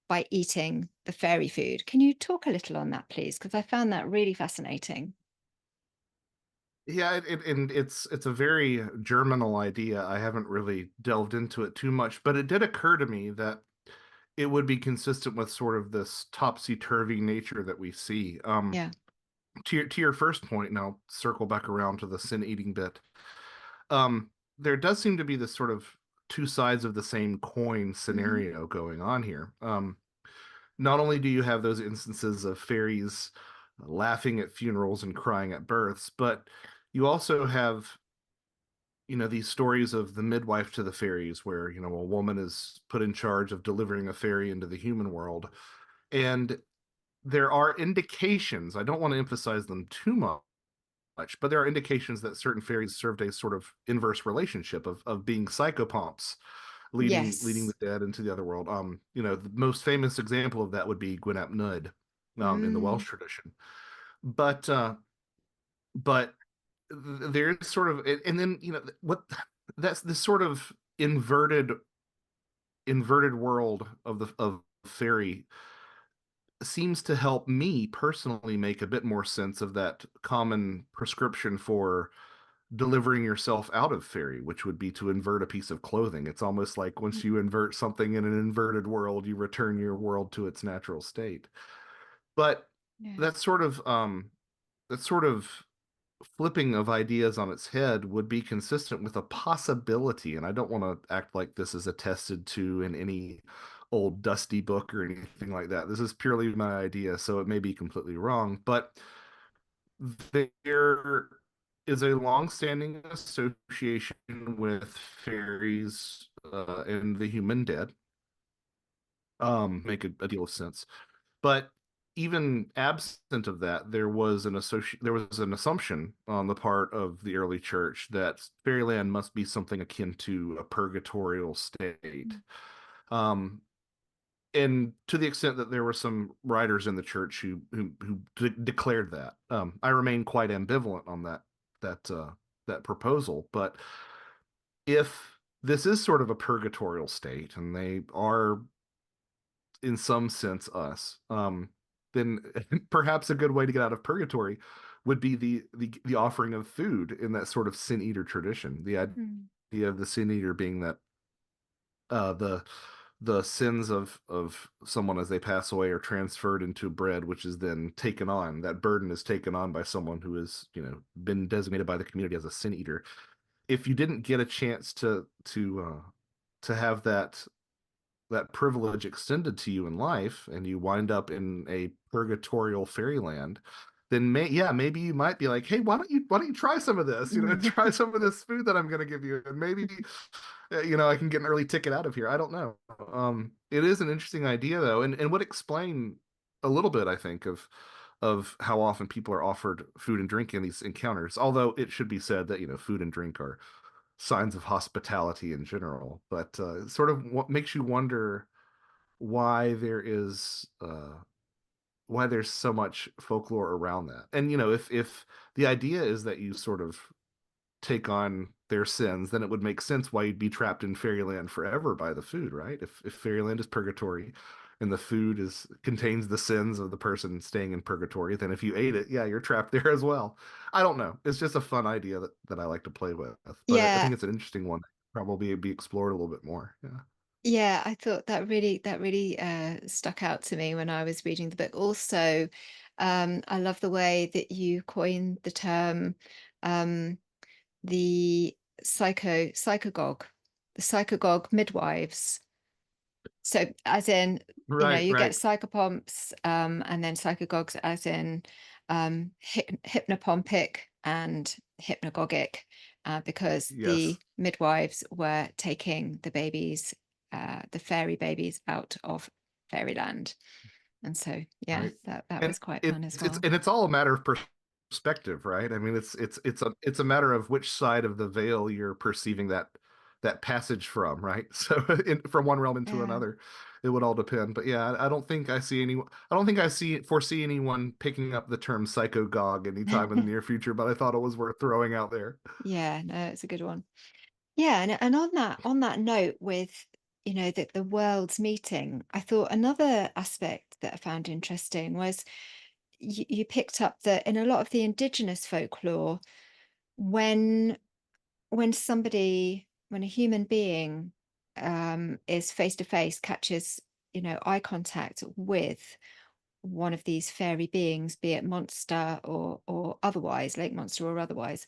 by eating the fairy food. Can you talk a little on that, please? Because I found that really fascinating. Yeah, and it's a very germinal idea. I haven't really delved into it too much, but it did occur to me that it would be consistent with sort of this topsy-turvy nature that we see. Yeah. To your first point, and I'll circle back around to the sin eating bit. Um, there does seem to be this sort of two sides of the same coin Mm. scenario going on here. Not only do you have those instances of fairies laughing at funerals and crying at births, but you also have, these stories of the midwife to the fairies, where, a woman is put in charge of delivering a fairy into the human world. And there are indications, I don't want to emphasize them too much, but there are indications that certain fairies served a sort of inverse relationship of being psychopomps, leading the Yes. dead into the other world. The most famous example of that would be Gwyn ap Nudd, in the Welsh Mm. tradition. But but there's sort of, and then what, that's this sort of inverted world of fairy seems to help me personally make a bit more sense of that common prescription for delivering yourself out of fairy, which would be to invert a piece of clothing. It's almost like once you invert something in an inverted world, you return your world to its natural state. But Yeah. that sort of that sort of flipping of ideas on its head would be consistent with a possibility, and I don't want to act like this is attested to in any old dusty book or anything like that. This is purely my idea, so it may be completely wrong, but there is a long-standing association with fairies and the human dead. Make a deal of sense. But even absent of that, there was an assumption on the part of the early church that fairyland must be something akin to a purgatorial state. Um, and to the extent that there were some writers in the church who declared that, I remain quite ambivalent on that proposal. But if this is sort of a purgatorial state, and they are in some sense us, then perhaps a good way to get out of purgatory would be the offering of food in that sort of sin eater tradition. The Mm. idea of the sin eater being that uh, the the sins of someone as they pass away are transferred into bread, which is then taken on. That burden is taken on by someone who has, been designated by the community as a sin eater. If you didn't get a chance to have that that privilege extended to you in life and you wind up in a purgatorial fairyland, then yeah, maybe you might be like, hey, why don't you try some of this? Try some of this food that I'm going to give you, and maybe I can get an early ticket out of here. I don't know. It is an interesting idea though, and would explain a little bit, I think, of how often people are offered food and drink in these encounters. Although it should be said that food and drink are signs of hospitality in general, but sort of what makes you wonder why there's so much folklore around that. And if the idea is that you sort of take on their sins, then it would make sense why you'd be trapped in fairyland forever by the food, right? If fairyland is purgatory and the food is contains the sins of the person staying in purgatory, then if you ate it, yeah, you're trapped there as well. I don't know. It's just a fun idea that I like to play with, but I Yeah, think it's an interesting one. Probably be explored a little bit more. Yeah. yeah, I thought that really stuck out to me when I was reading the book. Also, I love the way that you coined the term um, the psychogog, the psychogog midwives. So, as in, Right, you get right. psychopomps, and then psychogogs, as in hypnopompic and hypnagogic, because Yes. the midwives were taking the babies, the fairy babies, out of fairyland. And so, yeah, Right. that And was quite fun as it's well. and it's all a matter of perspective, right? I mean, it's a matter of which side of the veil you're perceiving that passage from, right? So from one realm into Yeah. another, it would all depend. But yeah, I don't think I don't think I foresee anyone picking up the term psychogog anytime in the near future, but I thought it was worth throwing out there. Yeah, no, it's a good one. Yeah, and on that note with the world's meeting, I thought another aspect that I found interesting was you picked up that in a lot of the indigenous folklore, when when a human being is face to face, catches eye contact with one of these fairy beings, be it monster or otherwise, lake monster or otherwise,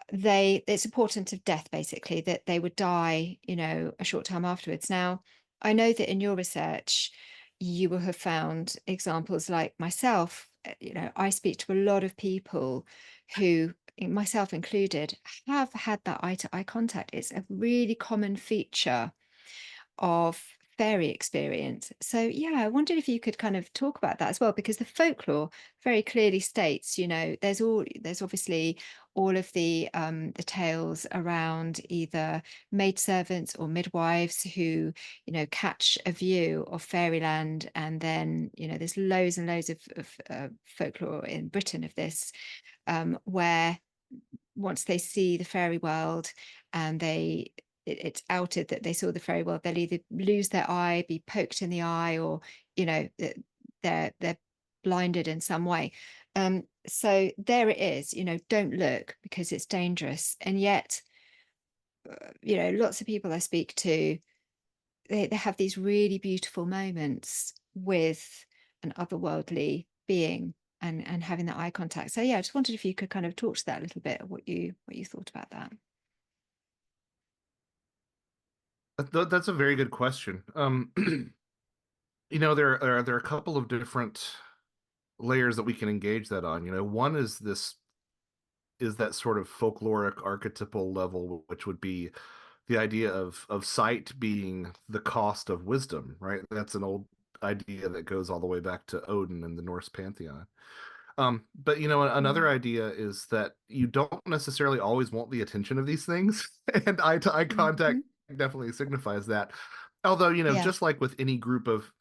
it's a portent of death, basically, that they would die a short time afterwards. Now, I know that in your research you will have found examples like myself. I speak to a lot of people who, myself included, have had that eye to eye contact. It's a really common feature of fairy experience. So yeah, I wondered if you could kind of talk about that as well, because the folklore very clearly states, there's obviously all of the tales around either maidservants or midwives who, catch a view of fairyland, and then, there's loads and loads of folklore in Britain of this, where once they see the fairy world and it's outed that they saw the fairy world, they'll either lose their eye, be poked in the eye, or they're blinded in some way. So there it is, don't look because it's dangerous. And yet, lots of people I speak to, they have these really beautiful moments with an otherworldly being, and having that eye contact. So yeah, I just wondered if you could kind of talk to that a little bit, what you thought about that. That's a very good question. There are a couple of different layers that we can engage that on. One is that sort of folkloric archetypal level, which would be the idea of sight being the cost of wisdom, right? That's an old idea that goes all the way back to Odin in the Norse pantheon. But another Mm. idea is that you don't necessarily always want the attention of these things, and eye-to-eye contact Mhm. definitely signifies that. Although, Yeah. just like with any group of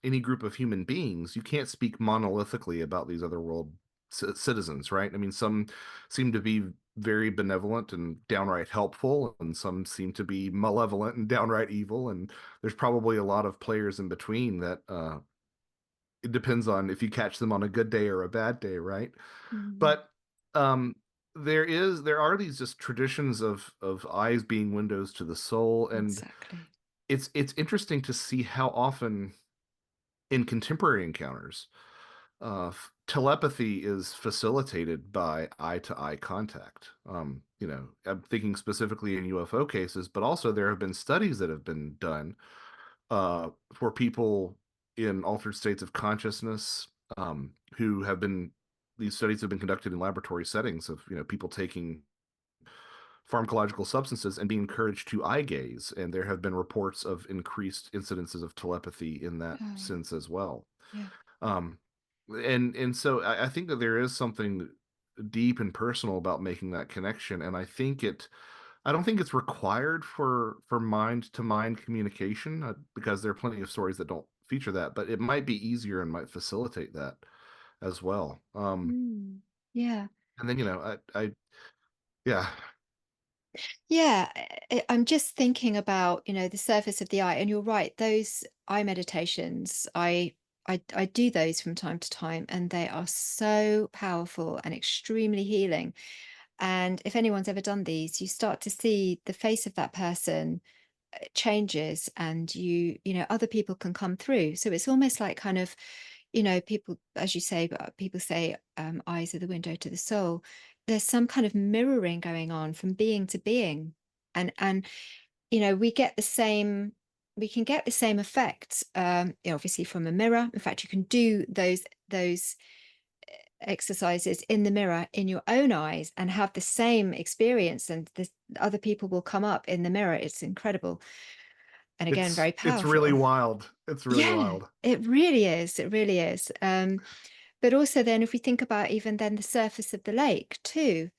human beings, you can't speak monolithically about these other world citizens, right? I mean, some seem to be very benevolent and downright helpful, and some seem to be malevolent and downright evil, and there's probably a lot of players in between that it depends on if you catch them on a good day or a bad day, right? Mm. But um, there are these just traditions of eyes being windows to the soul, and Exactly. it's interesting to see how often in contemporary encounters telepathy is facilitated by eye-to-eye contact. I'm thinking specifically in UFO cases, but also there have been studies that have been done for people in altered states of consciousness, who have been these studies have been conducted in laboratory settings of people taking pharmacological substances and being encouraged to eye gaze, and there have been reports of increased incidences of telepathy in that Oh, sense as well. yeah. Um, and so I think that there is something deep and personal about making that connection, and I don't think it's required for mind to mind communication, because there are plenty of stories that don't feature that, but it might be easier and might facilitate that as well. Mm. Yeah. And then yeah. Yeah, I'm just thinking about, the surface of the eye, and you're right. Those eye meditations, I do those from time to time, and they are so powerful and extremely healing. And if anyone's ever done these, you start to see the face of that person changes, and other people can come through. So it's almost like kind of, people, as you say, but people say, eyes are the window to the soul. There's some kind of mirroring going on from being to being, and we get the same. We can get the same effect, obviously from a mirror. In fact, you can do those exercises in the mirror in your own eyes and have the same experience, and the other people will come up in the mirror. It's incredible, and again, very It's really powerful. wild. It's really Yeah, wild. it really is. It really is. But also then if we think about even then the surface of the lake too,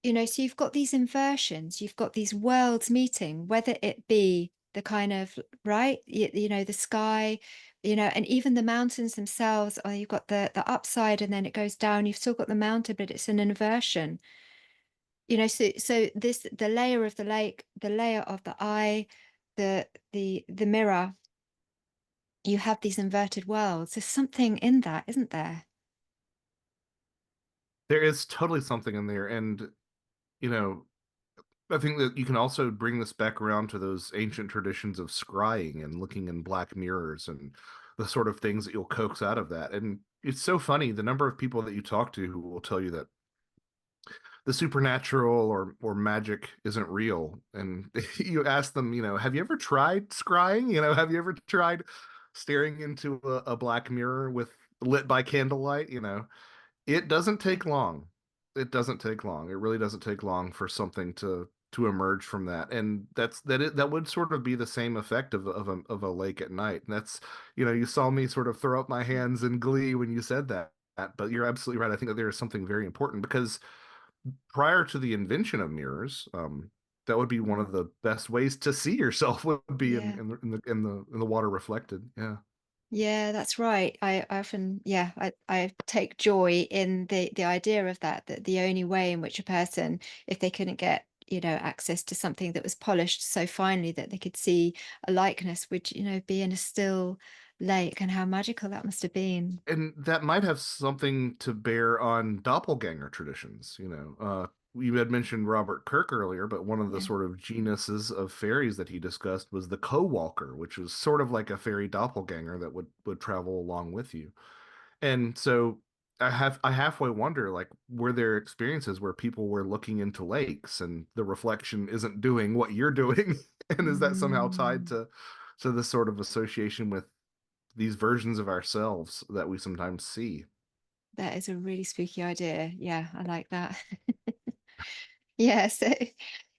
so you've got these inversions, you've got these worlds meeting, whether it be the kind of, right, the sky, and even the mountains themselves, or you've got the upside and then it goes down, you've still got the mountain, but it's an inversion. So this, the layer of the lake, the layer of the eye, the mirror, you have these inverted worlds. There's something in that, isn't there? There is totally something in there, and you know, I think that you can also bring this back around to those ancient traditions of scrying and looking in black mirrors and the sort of things that you'll coax out of that. And it's so funny the number of people that you talk to who will tell you that the supernatural or magic isn't real. And you ask them, have you ever tried scrying? Have you ever tried staring into a black mirror with lit by candlelight? It doesn't Yeah. take long. It doesn't take long. It really doesn't take long for something to emerge from that. And that would sort of be the same effect of a lake at night. And that's, you saw me sort of throw up my hands in glee when you said that. But you're absolutely right. I think that there is something very important because prior to the invention of mirrors, that would be one Mm. of the best ways to see yourself would be Yeah. in the water reflected. Yeah. Yeah, that's right. I often, yeah, I take joy in the idea of that the only way in which a person, if they couldn't get, access to something that was polished so finely that they could see a likeness, would, be in a still lake, and how magical that must have been. And that might have something to bear on doppelganger traditions. You had mentioned Robert Kirk earlier, but one of the Yeah. sort of genuses of fairies that he discussed was the co-walker, which was sort of like a fairy doppelganger that would travel along with you. And so I halfway wonder, like, were there experiences where people were looking into lakes and the reflection isn't doing what you're doing? And is that somehow tied Mm, to this sort of association with these versions of ourselves that we sometimes see? that is a really spooky idea. Yeah, I like that. Yeah, so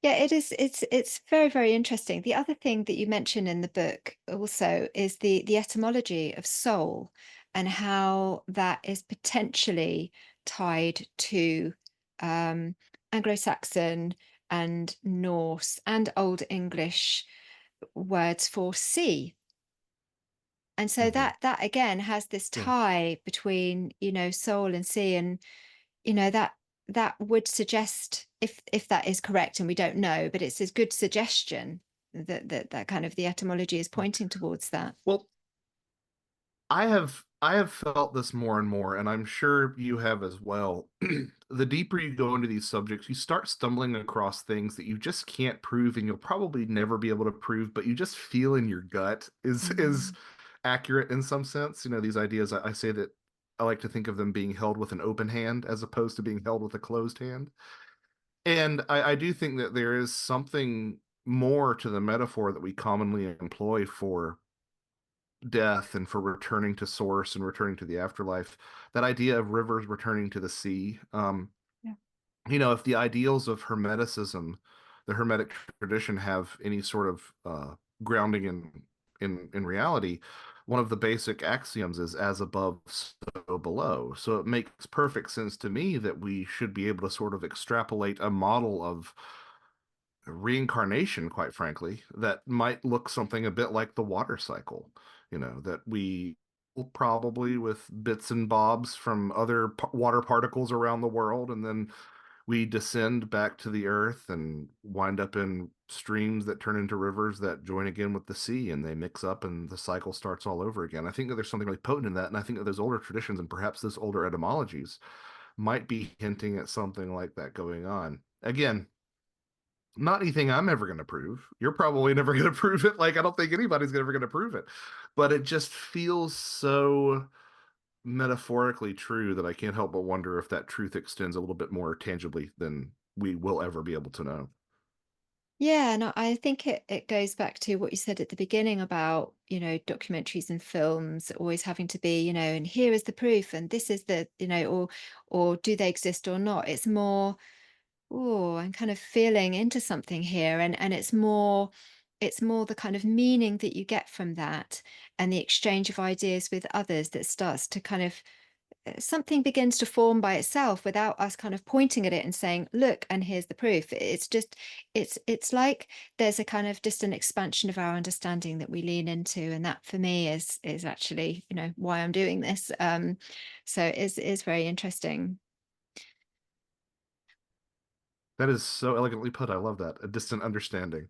yeah, it is, it's very, very interesting. The other thing that you mention in the book also is the etymology of soul, and how that is potentially tied to um Anglo-Saxon and Norse and Old English words for sea. And so Hmm. that again has this Yeah. tie between, soul and sea, and that would suggest, if that is correct, and we don't know, but it's a good suggestion that kind of the etymology is pointing towards that. Well, I have felt this more and more, and I'm sure you have as well. The deeper you go into these subjects, you start stumbling across things that you just can't prove, and you'll probably never be able to prove, but you just feel in your gut is Mm, accurate in some sense. These ideas, I say that I like to think of them being held with an open hand as opposed to being held with a closed hand. And I do think that there is something more to the metaphor that we commonly employ for death and for returning to source and returning to the afterlife. That idea of rivers returning to the sea. Yeah. If the ideals of Hermeticism, the Hermetic tradition, have any sort of grounding in reality, one of the basic axioms is as above, so below. So it makes perfect sense to me that we should be able to sort of extrapolate a model of reincarnation, quite frankly, that might look something a bit like the water cycle, that we probably with bits and bobs from other water particles around the world, and then we descend back to the earth and wind up in streams that turn into rivers that join again with the sea and they mix up and the cycle starts all over again. I think that there's something really potent in that. And I think that those older traditions and perhaps those older etymologies might be hinting at something like that going on. Again, not anything I'm ever going to prove. You're probably never going to prove it. Like, I don't think anybody's ever going to prove it. But it just feels so metaphorically true that I can't help but wonder if that truth extends a little bit more tangibly than we will ever be able to know. Yeah, no, I think it goes back to what you said at the beginning about, documentaries and films always having to be, and here is the proof and this is the, or do they exist or not? It's more, oh, I'm kind of feeling into something here. And it's more the kind of meaning that you get from that and the exchange of ideas with others that starts to kind of something begins to form by itself without us kind of pointing at it and saying, look, and here's the proof. It's just it's like there's a kind of just an expansion of our understanding that we lean into, and that for me is actually, why I'm doing this. So is very interesting. That is so elegantly put. I love that. A distant understanding.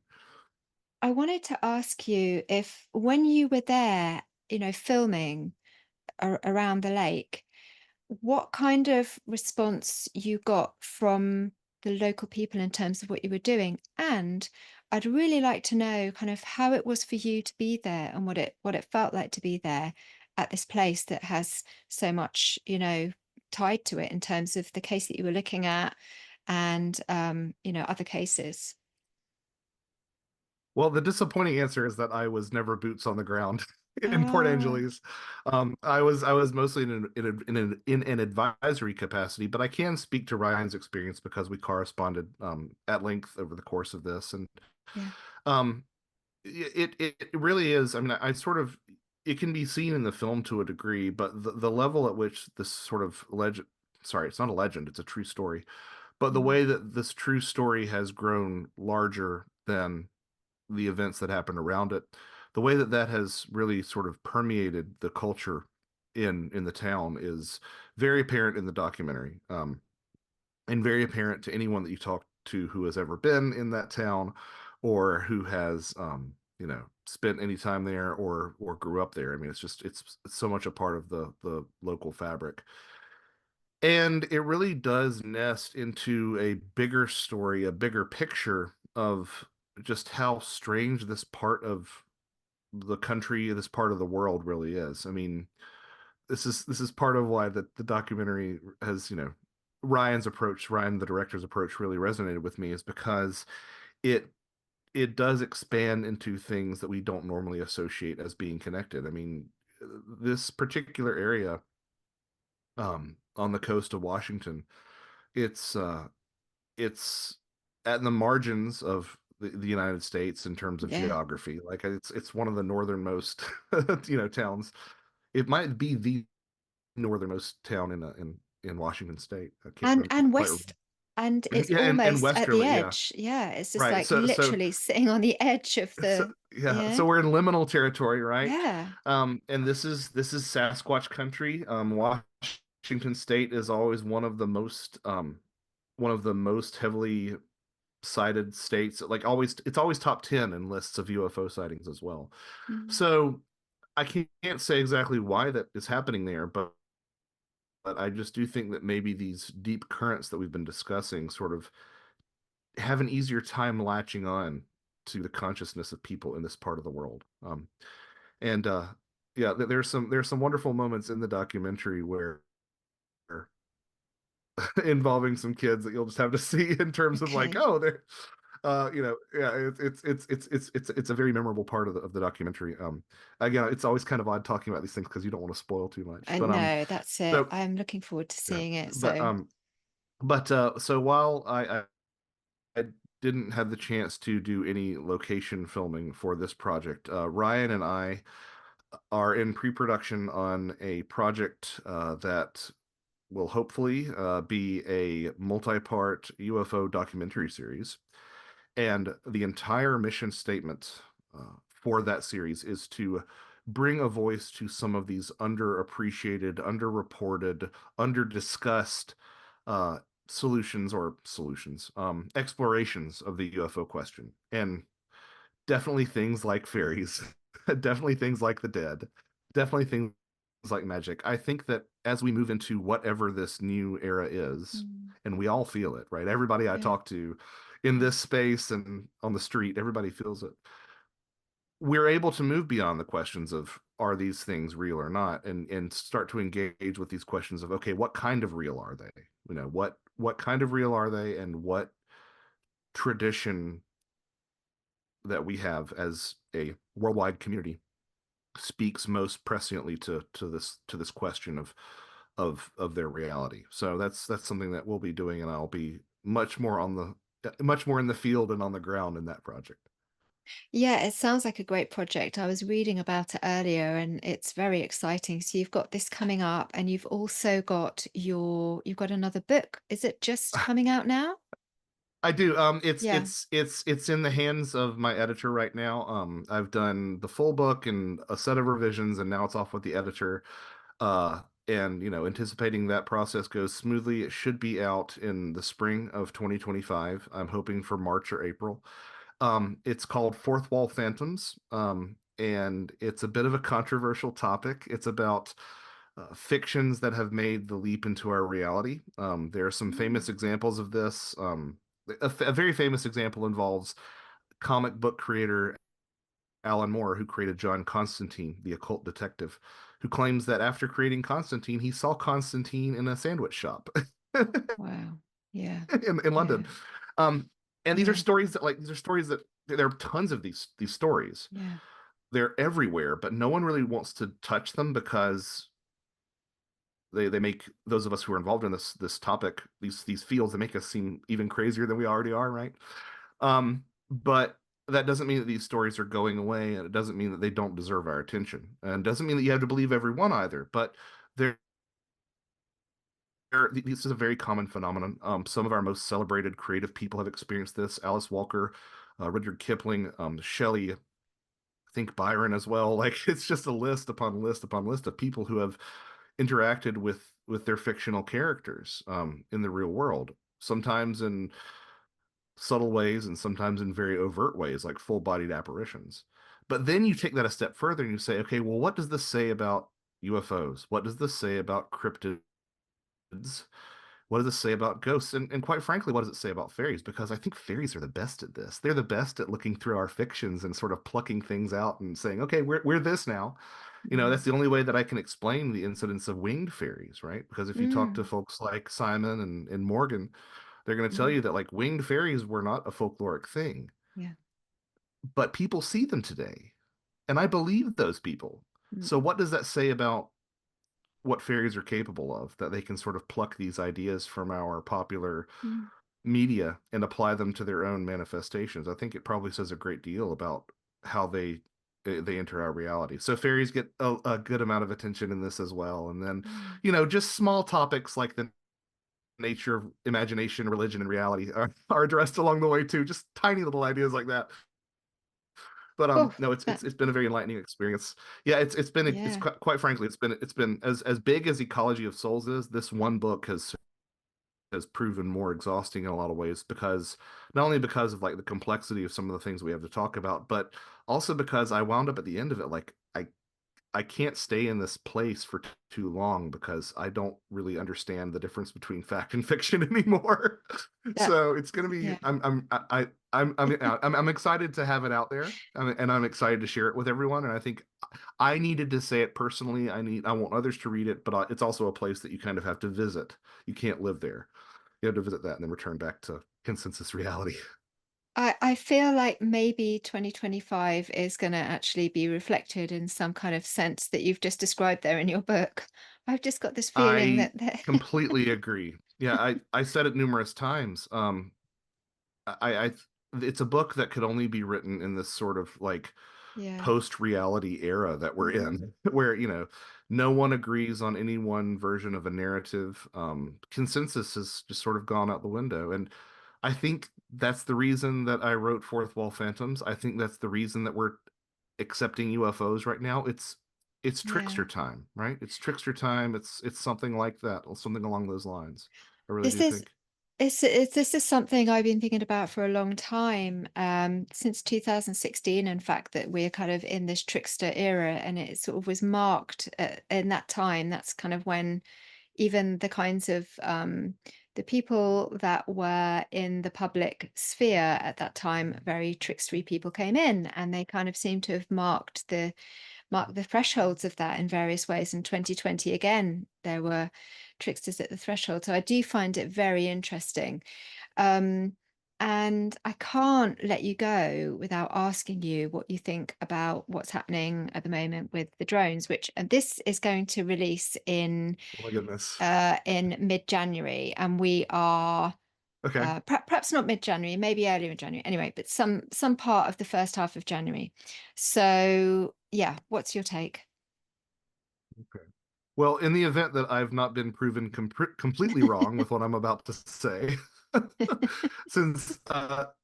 I wanted to ask you if when you were there, filming around the lake, what kind of response you got from the local people in terms of what you were doing. And I'd really like to know kind of how it was for you to be there and what it felt like to be there at this place that has so much, tied to it in terms of the case that you were looking at and other cases. Well, the disappointing answer is that I was never boots on the ground in Port Ah, Angeles. I was mostly in an advisory capacity, but I can speak to Ryan's experience because we corresponded at length over the course of this, and yeah. um, it really is. I mean, I sort of it can be seen in the film to a degree, but the level at which this sort of legend, sorry, it's not a legend, it's a true story, but the Mm, way that this true story has grown larger than the events that happened around it, the way that that has really sort of permeated the culture in the town is very apparent in the documentary, and very apparent to anyone that you talk to who has ever been in that town or who has spent any time there or grew up there. I mean, it's so much a part of the local fabric. And it really does nest into a bigger story, a bigger picture of just how strange this part of the country, this part of the world really is. I mean, this is part of why the documentary has, Ryan, the director's approach, really resonated with me, is because it it does expand into things that we don't normally associate as being connected. I mean, this particular area on the coast of Washington, it's it's at the margins of the United States in terms of yeah. geography. Like it's one of the northernmost towns. It might be the northernmost town in Washington State. I can't And quite west, and it's yeah, and almost at the westerly, yeah. edge. Yeah, it's just Right. like So literally sitting on the edge of so the, yeah, so we're in liminal territory, right? yeah. And this is Sasquatch country. Washington State is always one of the most heavily cited states. Like always, it's always top 10 in lists of UFO sightings as well. Mm. So I can't say exactly why that is happening there, but I just do think that maybe these deep currents that we've been discussing sort of have an easier time latching on to the consciousness of people in this part of the world. And yeah, there's some wonderful moments in the documentary where involving some kids that you'll just have to see in terms of like, Okay. oh, they're Yeah, it's a very memorable part of the documentary. Again, it's always kind of odd talking about these things because you don't want to spoil too much. I know, that's it. So I'm looking forward to yeah, seeing it. but So, so while I didn't have the chance to do any location filming for this project, Ryan and I are in pre-production on a project that will hopefully be a multi-part UFO documentary series. And the entire mission statement for that series is to bring a voice to some of these underappreciated, underreported, underdiscussed uh, explorations of the UFO question. And definitely things like fairies, definitely things like the dead, definitely things like magic. I think that as we move into whatever this new era is, mm, and we all feel it, right? Everybody I yeah. talk to in this space and on the street, everybody feels it. We're able to move beyond the questions of are these things real or not, and start to engage with these questions of okay, what kind of real are they? What kind of real are they, and what tradition that we have as a worldwide community speaks most presciently to this question of their reality. So that's something that we'll be doing, and I'll be much more in the field and on the ground in that project. Yeah, it sounds like a great project. I was reading about it earlier and it's very exciting. So you've got this coming up and you've also got you've got another book. Is it just coming out now? I do. Yeah. It's in the hands of my editor right now. I've done the full book and a set of revisions, and now it's off with the editor. And anticipating that process goes smoothly, it should be out in the spring of 2025. I'm hoping for March or April. It's called Fourth Wall Phantoms, and it's a bit of a controversial topic. It's about fictions that have made the leap into our reality. There are some famous Mm. examples of this. A very famous example involves comic book creator Alan Moore, who created John Constantine, the occult detective, who claims that after creating Constantine, he saw Constantine in a sandwich shop Wow. Yeah. in London. Yeah. Um, and Yeah. these are stories that there are tons of these stories. Yeah. They're everywhere, but no one really wants to touch them because they make those of us who are involved in this topic, these fields, they make us seem even crazier than we already are, right? But that doesn't mean that these stories are going away, and it doesn't mean that they don't deserve our attention, and it doesn't mean that you have to believe every one either. But there, this is a very common phenomenon. Some of our most celebrated creative people have experienced this. Alice Walker, Rudyard Kipling, Shelley, I think Byron as well. Like it's just a list upon list upon list of people who have interacted with their fictional characters in the real world. Sometimes in subtle ways and sometimes in very overt ways, like full-bodied apparitions. But then you take that a step further and you say, okay, well, what does this say about UFOs? What does this say about cryptids? What does it say about ghosts? And quite frankly, what does it say about fairies? Because I think fairies are the best at this. They're the best at looking through our fictions and sort of plucking things out and saying, okay, we're this now. Mm. That's the only way that I can explain the incidence of winged fairies, right? Because if you talk to Mm. folks like Simon and Morgan, they're going to tell Mm. you that like winged fairies were not a folkloric thing, Yeah. but people see them today. And I believe those people. Mm. So what does that say about what fairies are capable of, that they can sort of pluck these ideas from our popular Mm. media and apply them to their own manifestations? I think it probably says a great deal about how they enter our reality. So fairies get a good amount of attention in this as well. And then, Mm. just small topics like the nature of imagination, religion, and reality are addressed along the way too. Just tiny little ideas like that. But Oh, no, it's that it's it's been a very enlightening experience. Yeah, it's yeah. quite frankly, it's been as big as Ecology of Souls is. This one book has proven more exhausting in a lot of ways, because not only because of like the complexity of some of the things we have to talk about, but also because I wound up at the end of it like I can't stay in this place for too long because I don't really understand the difference between fact and fiction anymore. That So it's gonna be yeah. I'm excited to have it out there, and I'm excited to share it with everyone. And I think I needed to say it personally. I want others to read it, but it's also a place that you kind of have to visit. You can't live there. You have to visit that and then return back to consensus reality. I feel like maybe 2025 is going to actually be reflected in some kind of sense that you've just described there in your book. I've just got this feeling I that completely agree. Yeah, I said it numerous times. I it's a book that could only be written in this sort of like yeah. post-reality era that we're in, where, no one agrees on any one version of a narrative. Consensus has just sort of gone out the window. And I think that's the reason that I wrote Fourth Wall Phantoms. I think that's the reason that we're accepting UFOs right now. It's trickster Yeah. time, right? It's trickster time. It's something like that, or something along those lines. I really Is do this think. this is something I've been thinking about for a long time, since 2016, in fact, that we're kind of in this trickster era, and it sort of was marked in that time. That's kind of when even the kinds of the people that were in the public sphere at that time, very trickstery people came in, and they kind of seem to have mark the thresholds of that in various ways. In 2020, again, there were tricksters at the threshold. So I do find it very interesting. Um, and I can't let you go without asking you what you think about what's happening at the moment with the drones, which, and this is going to release Oh my goodness. in mid-January, and we are Okay. perhaps not mid-January, maybe earlier in January. Anyway, but some part of the first half of January. So yeah, what's your take? Okay. Well, in the event that I've not been proven completely wrong with what I'm about to say, since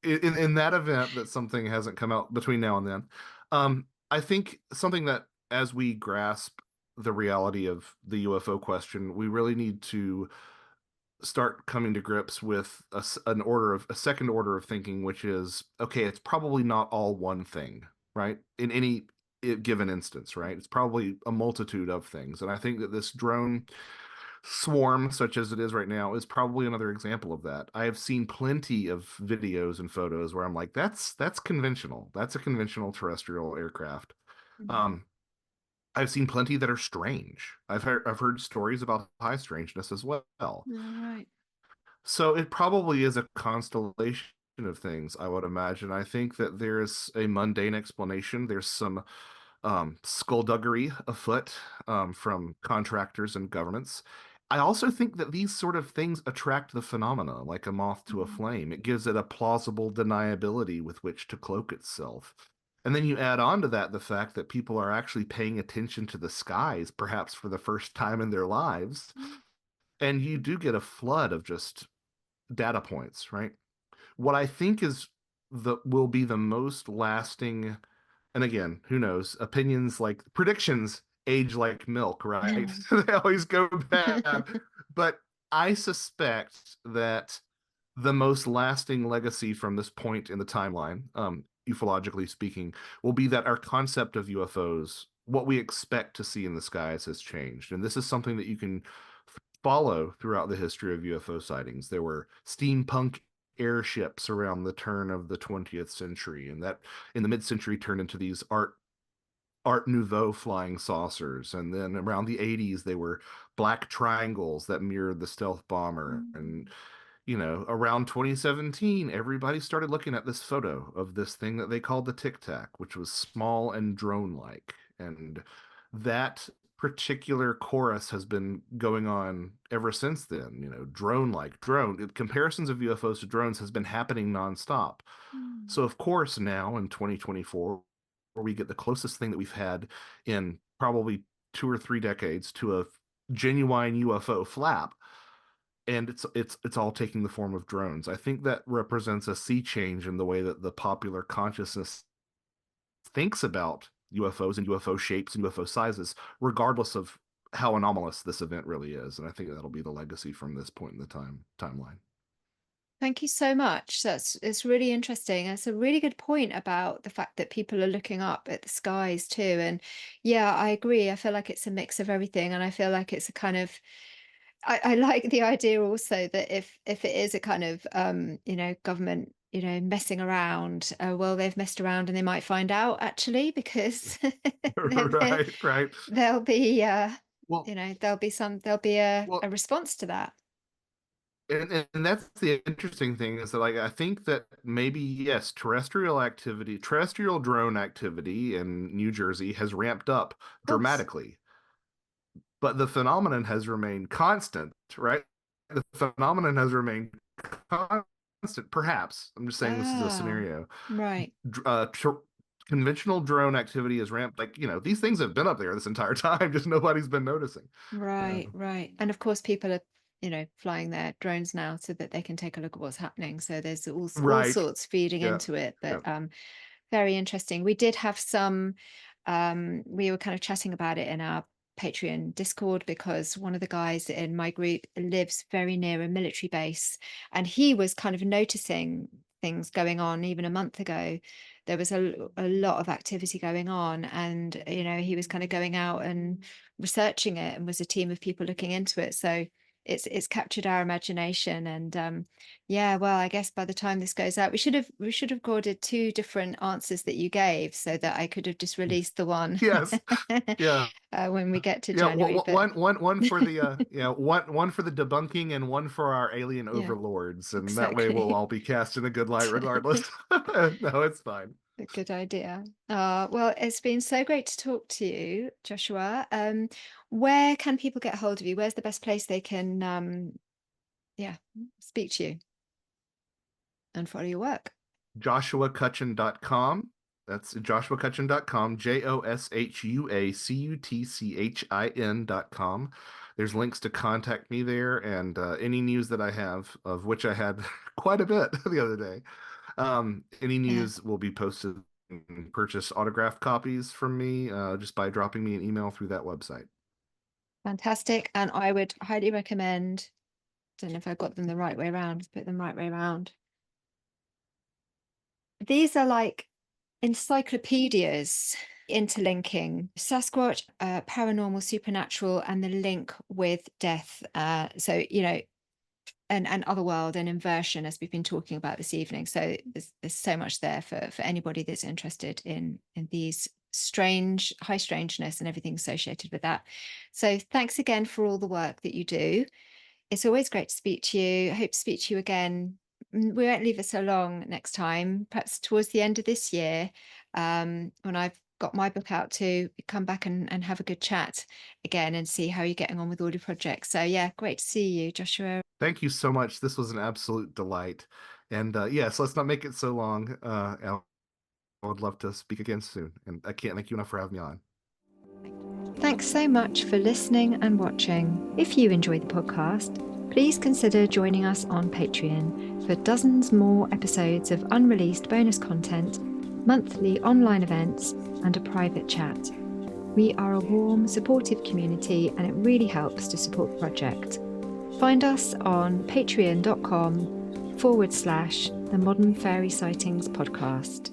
in that event that something hasn't come out between now and then, I think something that, as we grasp the reality of the UFO question, we really need to start coming to grips with a second order of thinking, which is, okay, it's probably not all one thing, right? In any given instance, right? It's probably a multitude of things. And I think that this drone swarm, such as it is right now, is probably another example of that. I have seen plenty of videos and photos where I'm like, that's conventional. That's a conventional terrestrial aircraft. Mm. Um, I've seen plenty that are strange. I've heard stories about high strangeness as well. All right. So it probably is a constellation of things, I would imagine. I think that there's a mundane explanation. There's some skullduggery afoot from contractors and governments. I also think that these sort of things attract the phenomena like a moth to a Mm. flame. It gives it a plausible deniability with which to cloak itself. And then you add on to that the fact that people are actually paying attention to the skies, perhaps for the first time in their lives. And you do get a flood of just data points, right? What I think is the will be the most lasting, and again, who knows, opinions like predictions age like milk, right? Mm. They always go bad. But I suspect that the most lasting legacy from this point in the timeline, ufologically speaking, will be that our concept of UFOs, what we expect to see in the skies, has changed. And this is something that you can follow throughout the history of UFO sightings. There were steampunk airships around the turn of the 20th century, and that in the mid-century turned into these Art Nouveau flying saucers. And then around the 80s, they were black triangles that mirrored the stealth bomber. And, Mm. around 2017, everybody started looking at this photo of this thing that they called the Tic Tac, which was small and drone-like. And that particular chorus has been going on ever since then. Drone-like, drone. Comparisons of UFOs to drones has been happening nonstop. Mm. So, of course, now in 2024, where we get the closest thing that we've had in probably 2 or 3 decades to a genuine UFO flap, and it's all taking the form of drones. I think that represents a sea change in the way that the popular consciousness thinks about UFOs and UFO shapes and UFO sizes, regardless of how anomalous this event really is. And I think that'll be the legacy from this point in the timeline. Thank you so much. It's really interesting. It's a really good point about the fact that people are looking up at the skies too. And yeah, I agree. I feel like it's a mix of everything, and I feel like it's a kind of I like the idea also that if it is a kind of government messing around, well, they've messed around and they might find out actually, because there, there, Right, right. there'll be Well, there'll be a well, response to that. And that's the interesting thing is that like I think that maybe yes, terrestrial drone activity in New Jersey has ramped up Of course. dramatically, but the phenomenon has remained constant, right? The phenomenon has remained constant, perhaps. I'm just saying this is a Ah, scenario. right. Dr- Uh, tr Conventional drone activity has ramped, like, these things have been up there this entire time, just nobody's been noticing. Uh, Right, right. And of course, people are, flying their drones now so that they can take a look at what's happening. So there's all right. sorts feeding Yeah. into it. Yeah. But very interesting. We did have some, we were kind of chatting about it in our Patreon Discord because one of the guys in my group lives very near a military base and he was kind of noticing things going on even a month ago. There was a lot of activity going on, and he was kind of going out and researching it, and was a team of people looking into it. So it's captured our imagination, and yeah, well, I guess by the time this goes out, we should have recorded two different answers that you gave so that I could have just released the one Yes. Yeah. when we get to Yeah, January. But one for the one for the debunking and one for our alien yeah, overlords, and that way we'll exactly. all be cast in a good light regardless. No, it's fine. A good idea. Well, it's been so great to talk to you, Joshua. Where can people get hold of you? Where's the best place they can, yeah, speak to you and follow your work? JoshuaCutchin.com. That's JoshuaCutchin.com, JoshuaCutchin.com. There's links to contact me there and any news that I have, of which I had quite a bit the other day. Any Yeah, news will be posted. And purchase autographed copies from me just by dropping me an email through that website. fantastic. And I would highly recommend, don't know if I got them the right way around, let's put them right way around. These are like encyclopedias interlinking Sasquatch, paranormal, supernatural, and the link with death. And Otherworld and Inversion, as we've been talking about this evening. So there's so much there for anybody that's interested in these high strangeness and everything associated with that. So thanks again for all the work that you do. It's always great to speak to you. I hope to speak to you again. We won't leave it so long next time, perhaps towards the end of this year, when I've got my book out to come back and have a good chat again and see how you're getting on with all your projects. So yeah, great to see you, Joshua. Thank you so much. This was an absolute delight. And yes, let's not make it so long. I would love to speak again soon. And I can't thank you enough for having me on. Thanks so much for listening and watching. If you enjoy the podcast, please consider joining us on Patreon for dozens more episodes of unreleased bonus content, monthly online events, and a private chat. We are a warm, supportive community, and it really helps to support the project. Find us on patreon.com/The Modern Fairy Sightings Podcast.